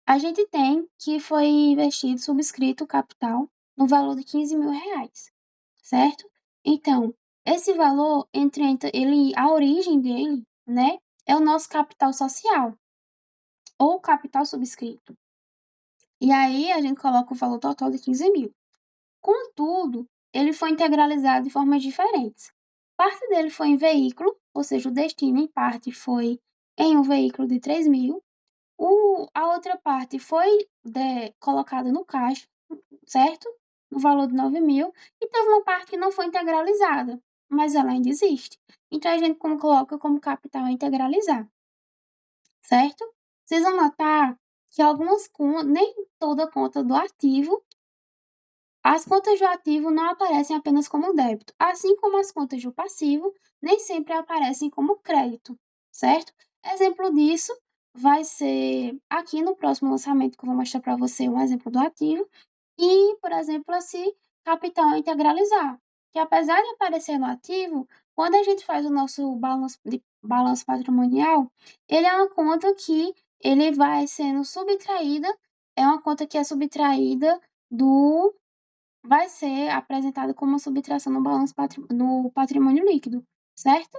A gente tem que foi investido, subscrito o capital no valor de R$ 15.000, certo? Então, esse valor, a origem dele, né, é o nosso capital social, ou capital subscrito. E aí, a gente coloca o valor total de 15.000. Contudo, ele foi integralizado de formas diferentes. Parte dele foi em veículo, ou seja, o destino em parte foi em um veículo de 3.000. A outra parte foi colocada no caixa, certo? No valor de 9.000. E teve uma parte que não foi integralizada, mas ela ainda existe. Então, a gente coloca como capital a integralizar, certo? Vocês vão notar que algumas contas, nem toda conta do ativo, as contas do ativo não aparecem apenas como débito, assim como as contas do passivo nem sempre aparecem como crédito, certo? Exemplo disso vai ser aqui no próximo lançamento que eu vou mostrar para você um exemplo do ativo e, por exemplo, assim, capital a integralizar, que apesar de aparecer no ativo, quando a gente faz o nosso balanço patrimonial, ele é uma conta que ele vai sendo subtraída, é uma conta que é subtraída vai ser apresentada como uma subtração no patrimônio líquido, certo?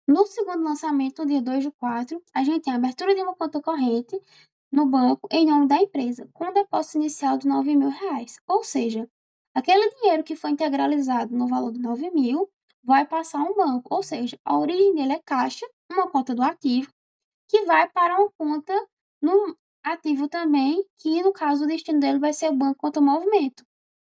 No segundo lançamento, no dia 2/4, a gente tem a abertura de uma conta corrente no banco em nome da empresa, com um depósito inicial de R$ 9.000. Ou seja, aquele dinheiro que foi integralizado no valor de 9.000 vai passar a um banco. Ou seja, a origem dele é caixa, uma conta do ativo, que vai para uma conta no ativo também, que no caso o destino dele vai ser o banco conta movimento.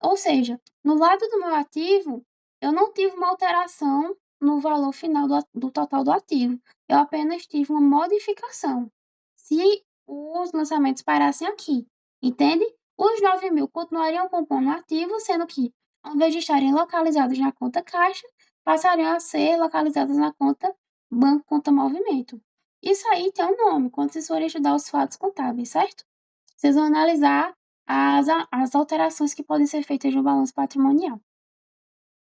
Ou seja, no lado do meu ativo, eu não tive uma alteração no valor final do total do ativo. Eu apenas tive uma modificação. Se os lançamentos parassem aqui, entende? Os 9.000 continuariam compondo o ativo, sendo que, ao invés de estarem localizados na conta caixa, passariam a ser localizados na conta banco conta movimento. Isso aí tem um nome, quando vocês forem estudar os fatos contábeis, certo? Vocês vão analisar as alterações que podem ser feitas no balanço patrimonial,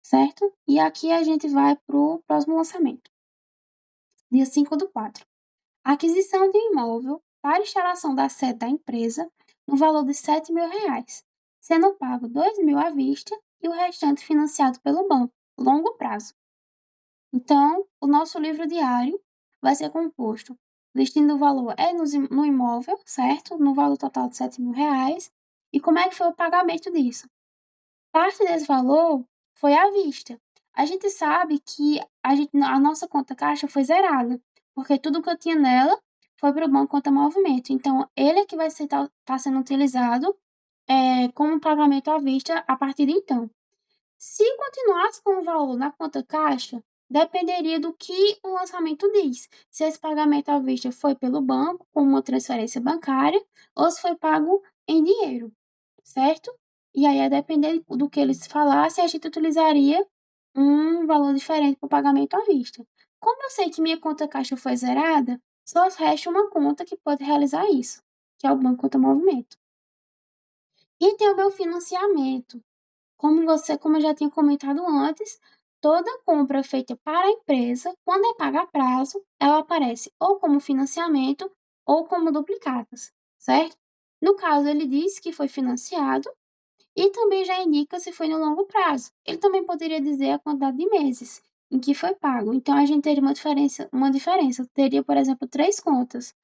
certo? E aqui a gente vai para o próximo lançamento. Dia 5/4. Aquisição de um imóvel para instalação da sede da empresa no valor de R$ 7.000, sendo pago R$ 2.000 à vista e o restante financiado pelo banco, longo prazo. Então, o nosso livro diário vai ser composto, o destino do valor é no imóvel, certo? No valor total de R$ 7.000. E como é que foi o pagamento disso? Parte desse valor foi à vista. A gente sabe que a nossa conta caixa foi zerada, porque tudo que eu tinha nela foi para o banco conta movimento. Então, ele é que vai estar sendo utilizado como pagamento à vista a partir de então. Se continuasse com o valor na conta caixa, dependeria do que o lançamento diz. Se esse pagamento à vista foi pelo banco, como uma transferência bancária, ou se foi pago em dinheiro, certo? E aí, a depender do que eles falassem, a gente utilizaria um valor diferente para o pagamento à vista. Como eu sei que minha conta caixa foi zerada, só resta uma conta que pode realizar isso, que é o Banco Conta Movimento. E tem o meu financiamento. Como eu já tinha comentado antes, toda compra feita para a empresa, quando é paga a prazo, ela aparece ou como financiamento ou como duplicatas, certo? No caso, ele disse que foi financiado e também já indica se foi no longo prazo. Ele também poderia dizer a quantidade de meses em que foi pago. Então, a gente teria uma diferença. Teria, por exemplo, três contas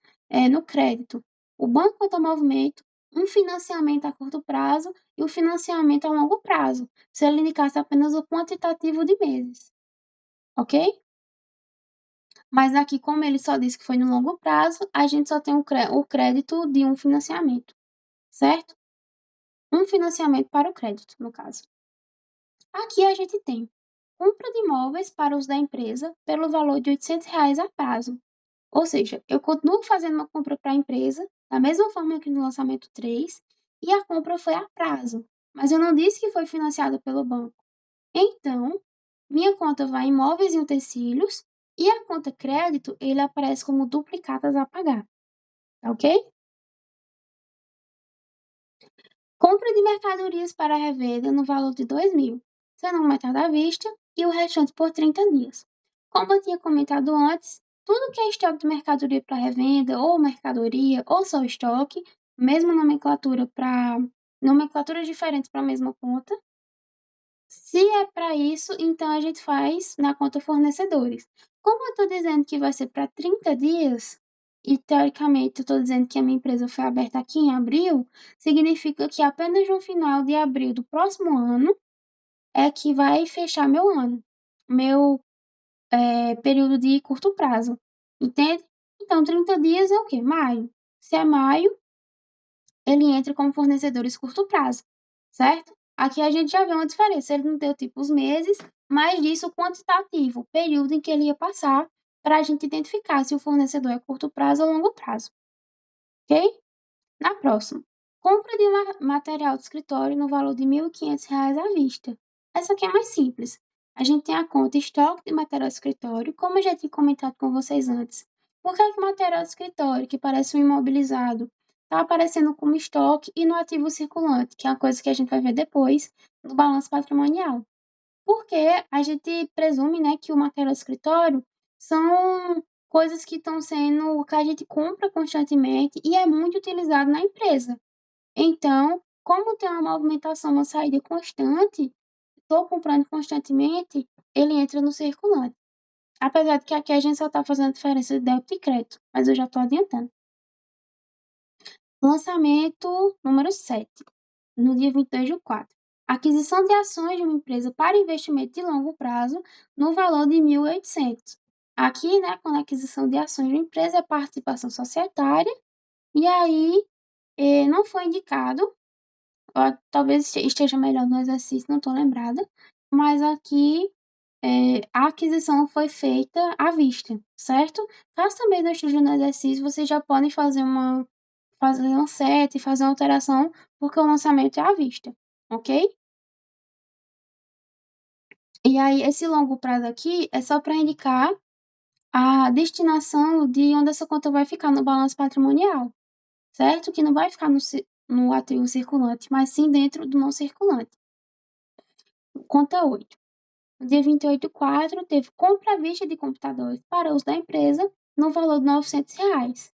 no crédito. O banco conta movimento, um financiamento a curto prazo e o financiamento a longo prazo, se ele indicasse apenas o quantitativo de meses, ok? Mas aqui, como ele só disse que foi no longo prazo, a gente só tem o crédito de um financiamento, certo? Um financiamento para o crédito, no caso. Aqui a gente tem compra de imóveis para uso da empresa pelo valor de R$ 800 a prazo. Ou seja, eu continuo fazendo uma compra para a empresa, da mesma forma que no lançamento 3, e a compra foi a prazo, mas eu não disse que foi financiada pelo banco. Então, minha conta vai em imóveis e utensílios, e a conta crédito, ele aparece como duplicatas a pagar, tá ok? Compra de mercadorias para revenda no valor de 2.000, sendo metade à vista e o restante por 30 dias. Como eu tinha comentado antes, tudo que é estoque de mercadoria para revenda, ou mercadoria, ou só estoque, mesma nomenclaturas diferentes para a mesma conta. Se é para isso, então a gente faz na conta fornecedores. Como eu estou dizendo que vai ser para 30 dias, e teoricamente eu estou dizendo que a minha empresa foi aberta aqui em abril, significa que apenas no final de abril do próximo ano é que vai fechar meu ano, meu período de curto prazo, entende? Então, 30 dias é o quê? Maio. Se é maio, ele entra como fornecedores curto prazo, certo? Aqui a gente já vê uma diferença. Ele não deu tipo os meses, mas disse o quantitativo, o período em que ele ia passar, para a gente identificar se o fornecedor é curto prazo ou longo prazo, ok? Na próxima, compra de material de escritório no valor de R$ 1.500 à vista. Essa aqui é mais simples. A gente tem a conta estoque de material de escritório, como eu já tinha comentado com vocês antes. Por que que material de escritório, que parece um imobilizado, está aparecendo como estoque e no ativo circulante, que é uma coisa que a gente vai ver depois no balanço patrimonial? Porque a gente presume, né, que o material de escritório são coisas que a gente compra constantemente e é muito utilizado na empresa. Então, como tem uma movimentação, uma saída constante, estou comprando constantemente, ele entra no circulante. Apesar de que aqui a gente só está fazendo a diferença de débito e crédito, mas eu já estou adiantando. Lançamento número 7, no dia 22/4. Aquisição de ações de uma empresa para investimento de longo prazo no valor de 1.800. Aqui, né, quando a aquisição de ações de uma empresa é participação societária, e aí não foi indicado, talvez esteja melhor no exercício, não estou lembrada, mas aqui a aquisição foi feita à vista, certo? Caso também não esteja no exercício, vocês já podem fazer um set, fazer uma alteração, porque o lançamento é à vista, ok? E aí, esse longo prazo aqui é só para indicar a destinação de onde essa conta vai ficar no balanço patrimonial, certo? Que não vai ficar no ativo circulante, mas sim dentro do não circulante. Conta 8. No dia 28/4, teve compra à vista de computadores para uso da empresa no valor de R$ 900.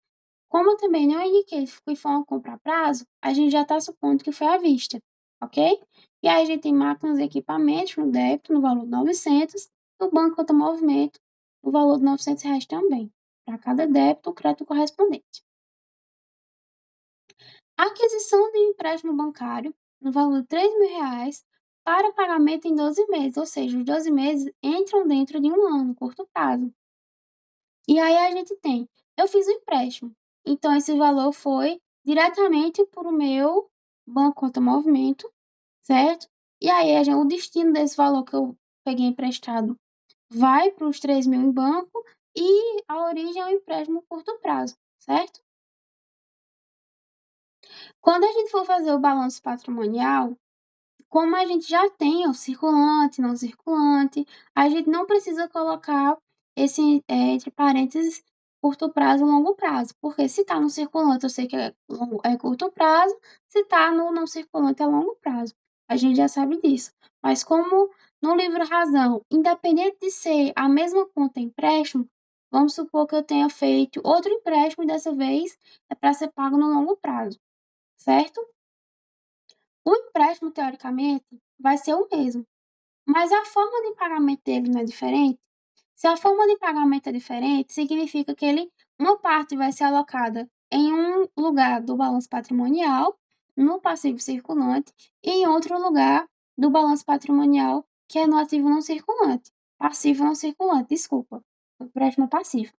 Como eu também não indiquei que foi uma compra a prazo, a gente já está supondo que foi à vista, ok? E aí a gente tem máquinas e equipamentos no débito no valor de 900, e o banco conta movimento no valor de R$ 900 também, para cada débito ou crédito correspondente. Aquisição de empréstimo bancário no valor de R$ 3.000 para pagamento em 12 meses, ou seja, os 12 meses entram dentro de um ano, curto prazo. E aí a gente tem, eu fiz o empréstimo, então esse valor foi diretamente para o meu banco conta movimento, certo? E aí o destino desse valor que eu peguei emprestado vai para os 3.000 em banco e a origem é o empréstimo curto prazo, certo? Quando a gente for fazer o balanço patrimonial, como a gente já tem o circulante, não circulante, a gente não precisa colocar esse, entre parênteses, curto prazo e longo prazo, porque se está no circulante eu sei que é curto prazo, se está no não circulante é longo prazo. A gente já sabe disso. Mas como no livro Razão, independente de ser a mesma conta empréstimo, vamos supor que eu tenha feito outro empréstimo e dessa vez é para ser pago no longo prazo, certo? O empréstimo, teoricamente, vai ser o mesmo, mas a forma de pagamento dele não é diferente. Se a forma de pagamento é diferente, significa que uma parte vai ser alocada em um lugar do balanço patrimonial, no passivo circulante, e em outro lugar do balanço patrimonial, que é no ativo não circulante. Passivo não circulante, desculpa. O empréstimo é passivo.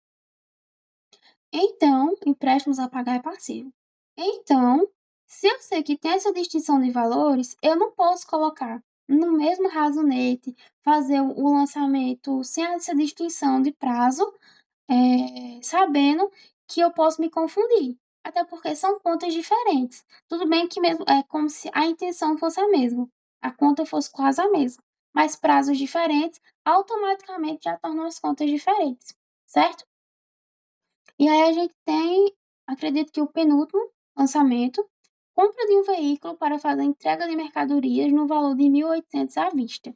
Então, empréstimos a pagar é passivo. Então, se eu sei que tem essa distinção de valores, eu não posso colocar no mesmo razonete, fazer o lançamento sem essa distinção de prazo, sabendo que eu posso me confundir. Até porque são contas diferentes. Tudo bem que mesmo é como se a intenção fosse a mesma, a conta fosse quase a mesma, mas prazos diferentes automaticamente já tornam as contas diferentes, certo? E aí a gente tem, acredito que o penúltimo lançamento, compra de um veículo para fazer entrega de mercadorias no valor de 1.800 à vista.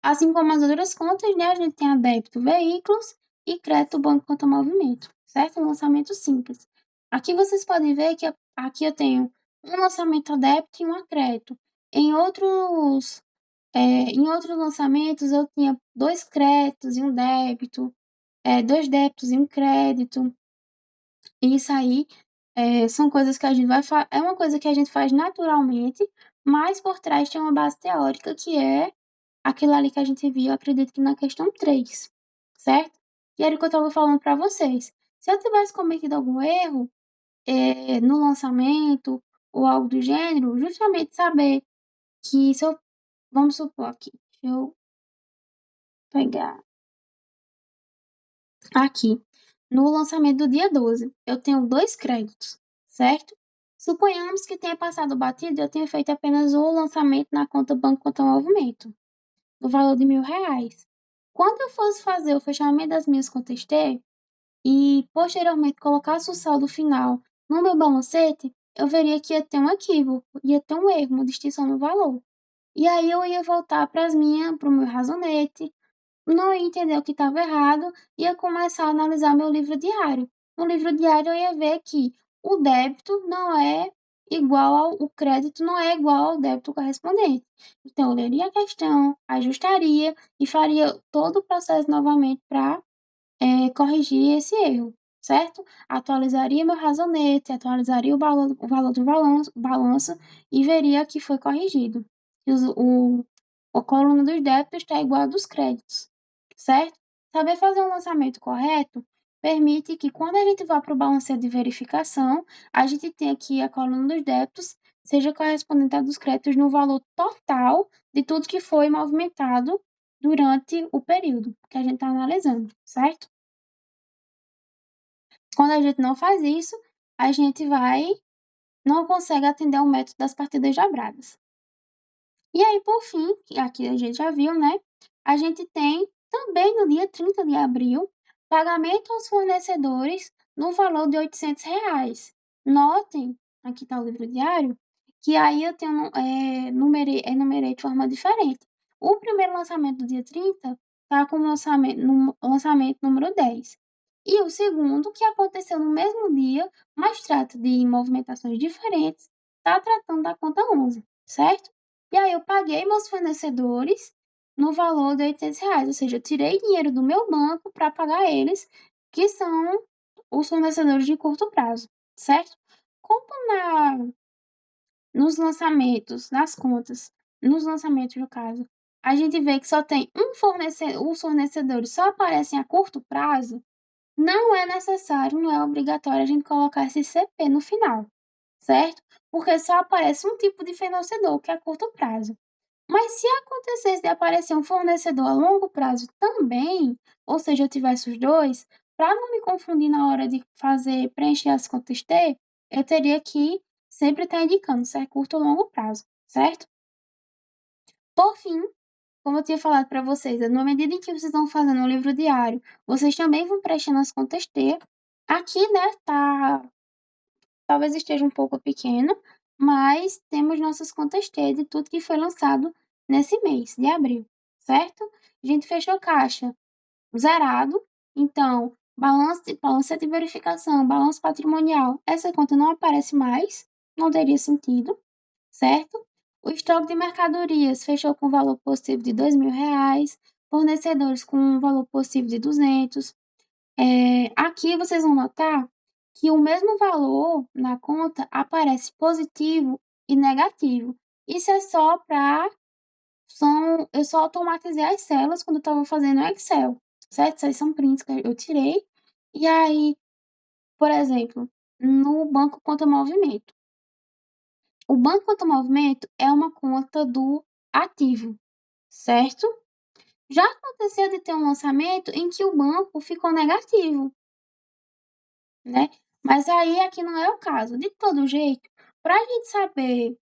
Assim como as outras contas, né, a gente tem a débito veículos e crédito banco conta movimento, certo? Um lançamento simples. Aqui vocês podem ver que aqui eu tenho um lançamento a débito e um a crédito. Em outros lançamentos eu tinha 2 créditos e um débito, 2 débitos e um crédito. E isso aí, são coisas que a gente é uma coisa que a gente faz naturalmente, mas por trás tem uma base teórica que é aquilo ali que a gente viu, acredito que na questão 3, certo? E era o que eu estava falando para vocês. Se eu tivesse cometido algum erro, no lançamento ou algo do gênero, justamente saber que se eu vamos supor aqui, deixa eu pegar aqui, no lançamento do dia 12, eu tenho 2 créditos, certo? Suponhamos que tenha passado batido e eu tenha feito apenas o lançamento na conta banco conta movimento, no valor de R$ 1.000. Quando eu fosse fazer o fechamento das minhas contas T e posteriormente colocasse o saldo final no meu balancete, eu veria que ia ter um equívoco, ia ter um erro, uma distinção no valor. E aí eu ia voltar para o meu razonete, não ia entender o que estava errado, ia começar a analisar meu livro diário. No livro diário eu ia ver que o débito não é igual o crédito não é igual ao débito correspondente. Então eu leria a questão, ajustaria e faria todo o processo novamente para corrigir esse erro, certo? Atualizaria meu razonete, atualizaria o valor do balanço e veria que foi corrigido. Que a coluna dos débitos está igual a dos créditos, certo? Saber fazer um lançamento correto permite que, quando a gente vá para o balanceio de verificação, a gente tenha que a coluna dos débitos seja correspondente à dos créditos no valor total de tudo que foi movimentado durante o período que a gente está analisando, certo? Quando a gente não faz isso, a gente não consegue atender ao método das partidas dobradas. E aí, por fim, que aqui a gente já viu, né? A gente tem também no dia 30 de abril, pagamento aos fornecedores no valor de R$ 800. Notem, aqui está o livro diário, que aí eu tenho, enumerei de forma diferente. O primeiro lançamento do dia 30 está com o lançamento número 10. E o segundo, que aconteceu no mesmo dia, mas trata de movimentações diferentes, está tratando da conta 11, certo? E aí eu paguei meus fornecedores no valor de R$ 800, ou seja, eu tirei dinheiro do meu banco para pagar eles, que são os fornecedores de curto prazo, certo? Como nos lançamentos, nas contas, nos lançamentos no caso, a gente vê que só tem um fornecedor, os fornecedores só aparecem a curto prazo, não é necessário, não é obrigatório a gente colocar esse CP no final, certo? Porque só aparece um tipo de fornecedor, que é a curto prazo. Mas se acontecesse de aparecer um fornecedor a longo prazo também, ou seja, eu tivesse os dois, para não me confundir na hora de preencher as contas T, eu teria que sempre estar indicando se é curto ou longo prazo, certo? Por fim, como eu tinha falado para vocês, na medida em que vocês estão fazendo o livro diário, vocês também vão preenchendo as contas T. Aqui, né, talvez esteja um pouco pequeno, mas temos nossas contas T de tudo que foi lançado nesse mês de abril, certo? A gente fechou caixa zerado, então balança de verificação, balanço patrimonial, essa conta não aparece mais, não teria sentido, certo? O estoque de mercadorias fechou com valor positivo de R$ 2.000, fornecedores com um valor positivo de 200. Aqui vocês vão notar que o mesmo valor na conta aparece positivo e negativo. Isso é só para. Eu só automatizei as células quando eu estava fazendo o Excel, certo? Essas são prints que eu tirei. E aí, por exemplo, no banco conta movimento. O banco conta movimento é uma conta do ativo, certo? Já aconteceu de ter um lançamento em que o banco ficou negativo, né? Mas aí aqui não é o caso. De todo jeito, para a gente saber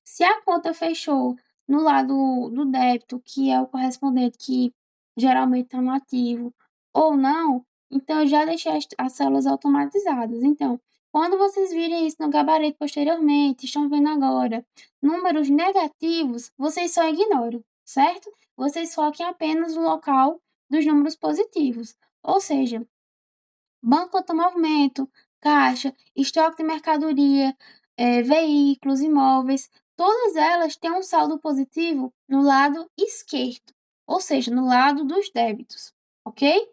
se a conta fechou no lado do débito, que é o correspondente que geralmente está no ativo, ou não, então eu já deixei as células automatizadas. Então, quando vocês virem isso no gabarito posteriormente, estão vendo agora números negativos, vocês só ignoram, certo? Vocês foquem apenas no local dos números positivos. Ou seja, banco automovimento, caixa, estoque de mercadoria, veículos, imóveis, todas elas têm um saldo positivo no lado esquerdo, ou seja, no lado dos débitos, ok?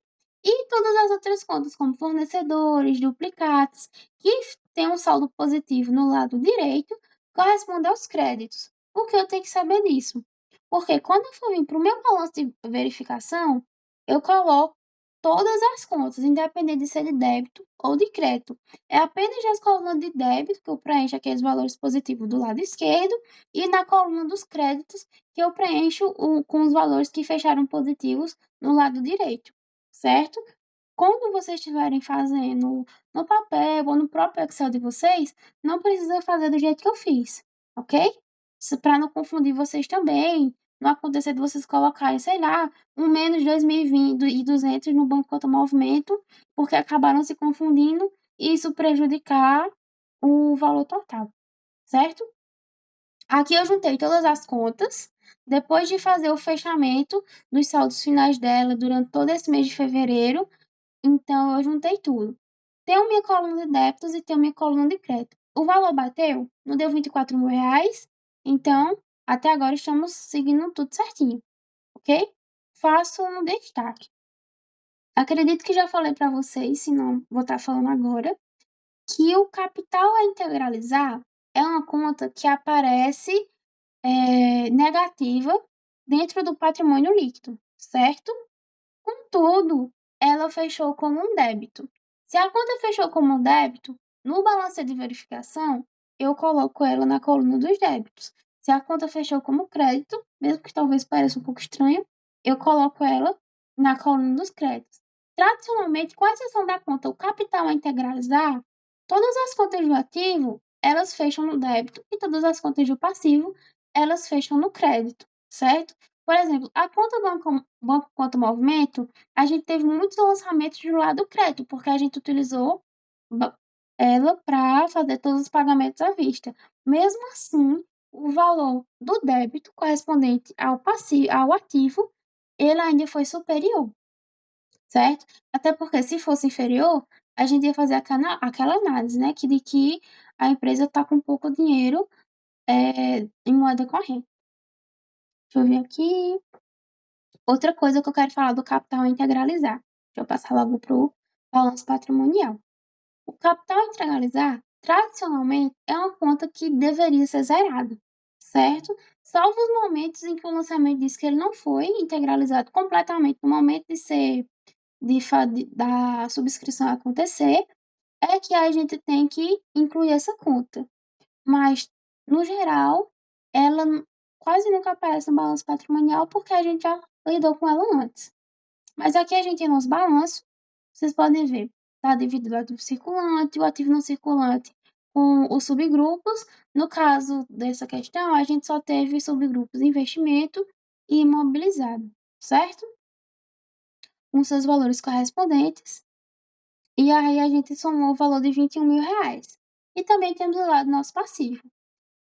E todas as outras contas, como fornecedores, duplicates, que têm um saldo positivo no lado direito, correspondem aos créditos. Por que eu tenho que saber disso? Porque quando eu for vir para o meu balanço de verificação, eu coloco todas as contas, independente de ser de débito ou de crédito. É apenas nas colunas de débito que eu preencho aqueles valores positivos do lado esquerdo e na coluna dos créditos que eu preencho com os valores que fecharam positivos no lado direito, certo? Quando vocês estiverem fazendo no papel ou no próprio Excel de vocês, não precisa fazer do jeito que eu fiz, ok? Isso para não confundir vocês também, não acontecer de vocês colocarem, sei lá, um menos 2.200 no banco conta movimento, porque acabaram se confundindo e isso prejudicar o valor total, certo? Aqui eu juntei todas as contas, depois de fazer o fechamento dos saldos finais dela durante todo esse mês de fevereiro, então eu juntei tudo. Tenho minha coluna de débitos e tenho minha coluna de crédito. O valor bateu? Não deu R$ 24.000? Então, até agora estamos seguindo tudo certinho, ok? Faço um destaque. Acredito que já falei para vocês, se não vou estar falando agora, que o capital a integralizar é uma conta que aparece negativa dentro do patrimônio líquido, certo? Contudo, ela fechou como um débito. Se a conta fechou como um débito, no balanço de verificação, eu coloco ela na coluna dos débitos. Se a conta fechou como crédito, mesmo que talvez pareça um pouco estranho, eu coloco ela na coluna dos créditos. Tradicionalmente, com exceção da conta o capital a integralizar, todas as contas do ativo, elas fecham no débito e todas as contas do passivo, elas fecham no crédito, certo? Por exemplo, a conta banco conta movimento, a gente teve muitos lançamentos do lado crédito, porque a gente utilizou ela para fazer todos os pagamentos à vista. Mesmo assim, o valor do débito correspondente ao ativo, ele ainda foi superior, certo? Até porque se fosse inferior, a gente ia fazer aquela análise, né, de que a empresa está com pouco dinheiro, em moeda corrente. Deixa eu ver aqui. Outra coisa que eu quero falar do capital a integralizar. Deixa eu passar logo para o balanço patrimonial. O capital a integralizar, tradicionalmente, é uma conta que deveria ser zerada, certo? Salvo os momentos em que o lançamento diz que ele não foi integralizado completamente no momento da subscrição acontecer, é que a gente tem que incluir essa conta. Mas, no geral, ela quase nunca aparece no balanço patrimonial porque a gente já lidou com ela antes. Mas aqui a gente tem nos balanços, vocês podem ver, tá dividido o ativo circulante, o ativo não circulante com os subgrupos. No caso dessa questão, a gente só teve subgrupos investimento e imobilizado, certo? Com seus valores correspondentes. E aí a gente somou o valor de R$ 21.000. E também temos o lado nosso passivo.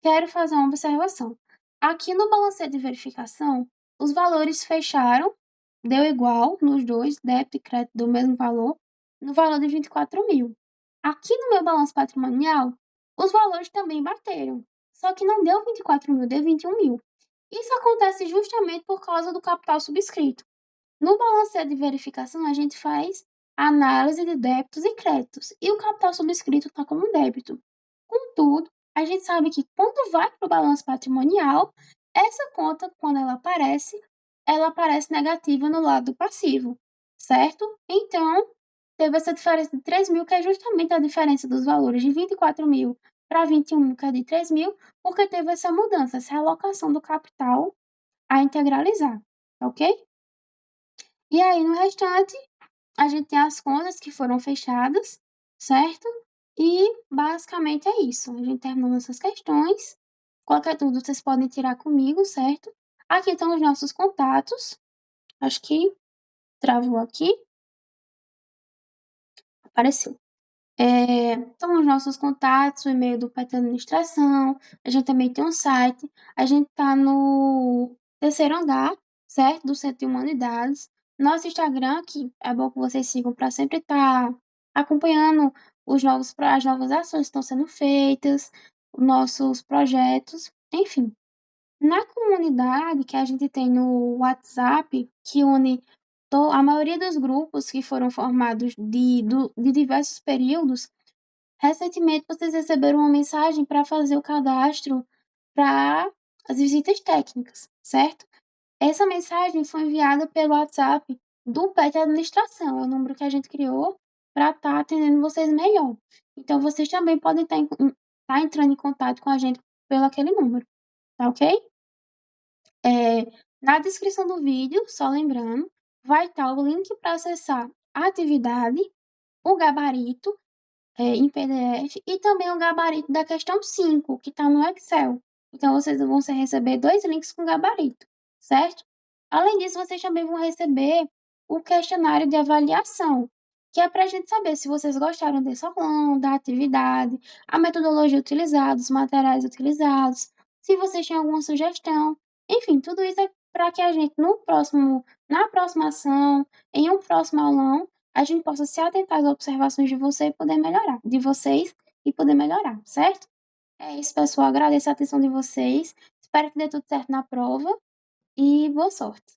Quero fazer uma observação. Aqui no balancete de verificação, os valores fecharam, deu igual nos dois, débito e crédito do mesmo valor, no valor de 24.000. Aqui no meu balanço patrimonial, os valores também bateram, só que não deu 24.000, deu 21.000. Isso acontece justamente por causa do capital subscrito. No balancete de verificação, a gente faz análise de débitos e créditos, e o capital subscrito está como débito. Contudo, a gente sabe que quando vai para o balanço patrimonial, essa conta, quando ela aparece negativa no lado passivo, certo? Então, teve essa diferença de 3.000, que é justamente a diferença dos valores de 24.000 para 21.000, que é de 3.000, porque teve essa mudança, essa alocação do capital a integralizar, ok? E aí, no restante, a gente tem as contas que foram fechadas, certo? E basicamente é isso. A gente terminou nossas questões. Qualquer dúvida vocês podem tirar comigo, certo? Aqui estão os nossos contatos. Acho que travou aqui. Apareceu. Então, os nossos contatos, o e-mail do PT Administração, a gente também tem um site, a gente tá no terceiro andar, certo? Do Centro de Humanidades. Nosso Instagram, que é bom que vocês sigam para sempre estar acompanhando as novas ações que estão sendo feitas, os nossos projetos, enfim. Na comunidade que a gente tem no WhatsApp, que une a maioria dos grupos que foram formados de diversos períodos, recentemente vocês receberam uma mensagem para fazer o cadastro para as visitas técnicas, certo? Essa mensagem foi enviada pelo WhatsApp do PET Administração, é o número que a gente criou para estar atendendo vocês melhor. Então, vocês também podem estar entrando em contato com a gente pelo aquele número, tá ok? Na descrição do vídeo, só lembrando, vai estar o link para acessar a atividade, o gabarito em PDF e também o gabarito da questão 5, que está no Excel. Então, vocês vão receber 2 links com gabarito, certo? Além disso, vocês também vão receber o questionário de avaliação, que é para a gente saber se vocês gostaram desse aulão, da atividade, a metodologia utilizada, os materiais utilizados, se vocês têm alguma sugestão. Enfim, tudo isso é para que a gente, na próxima ação, em um próximo aulão, a gente possa se atentar às observações de vocês e poder melhorar, certo? É isso, pessoal. Agradeço a atenção de vocês. Espero que dê tudo certo na prova e boa sorte.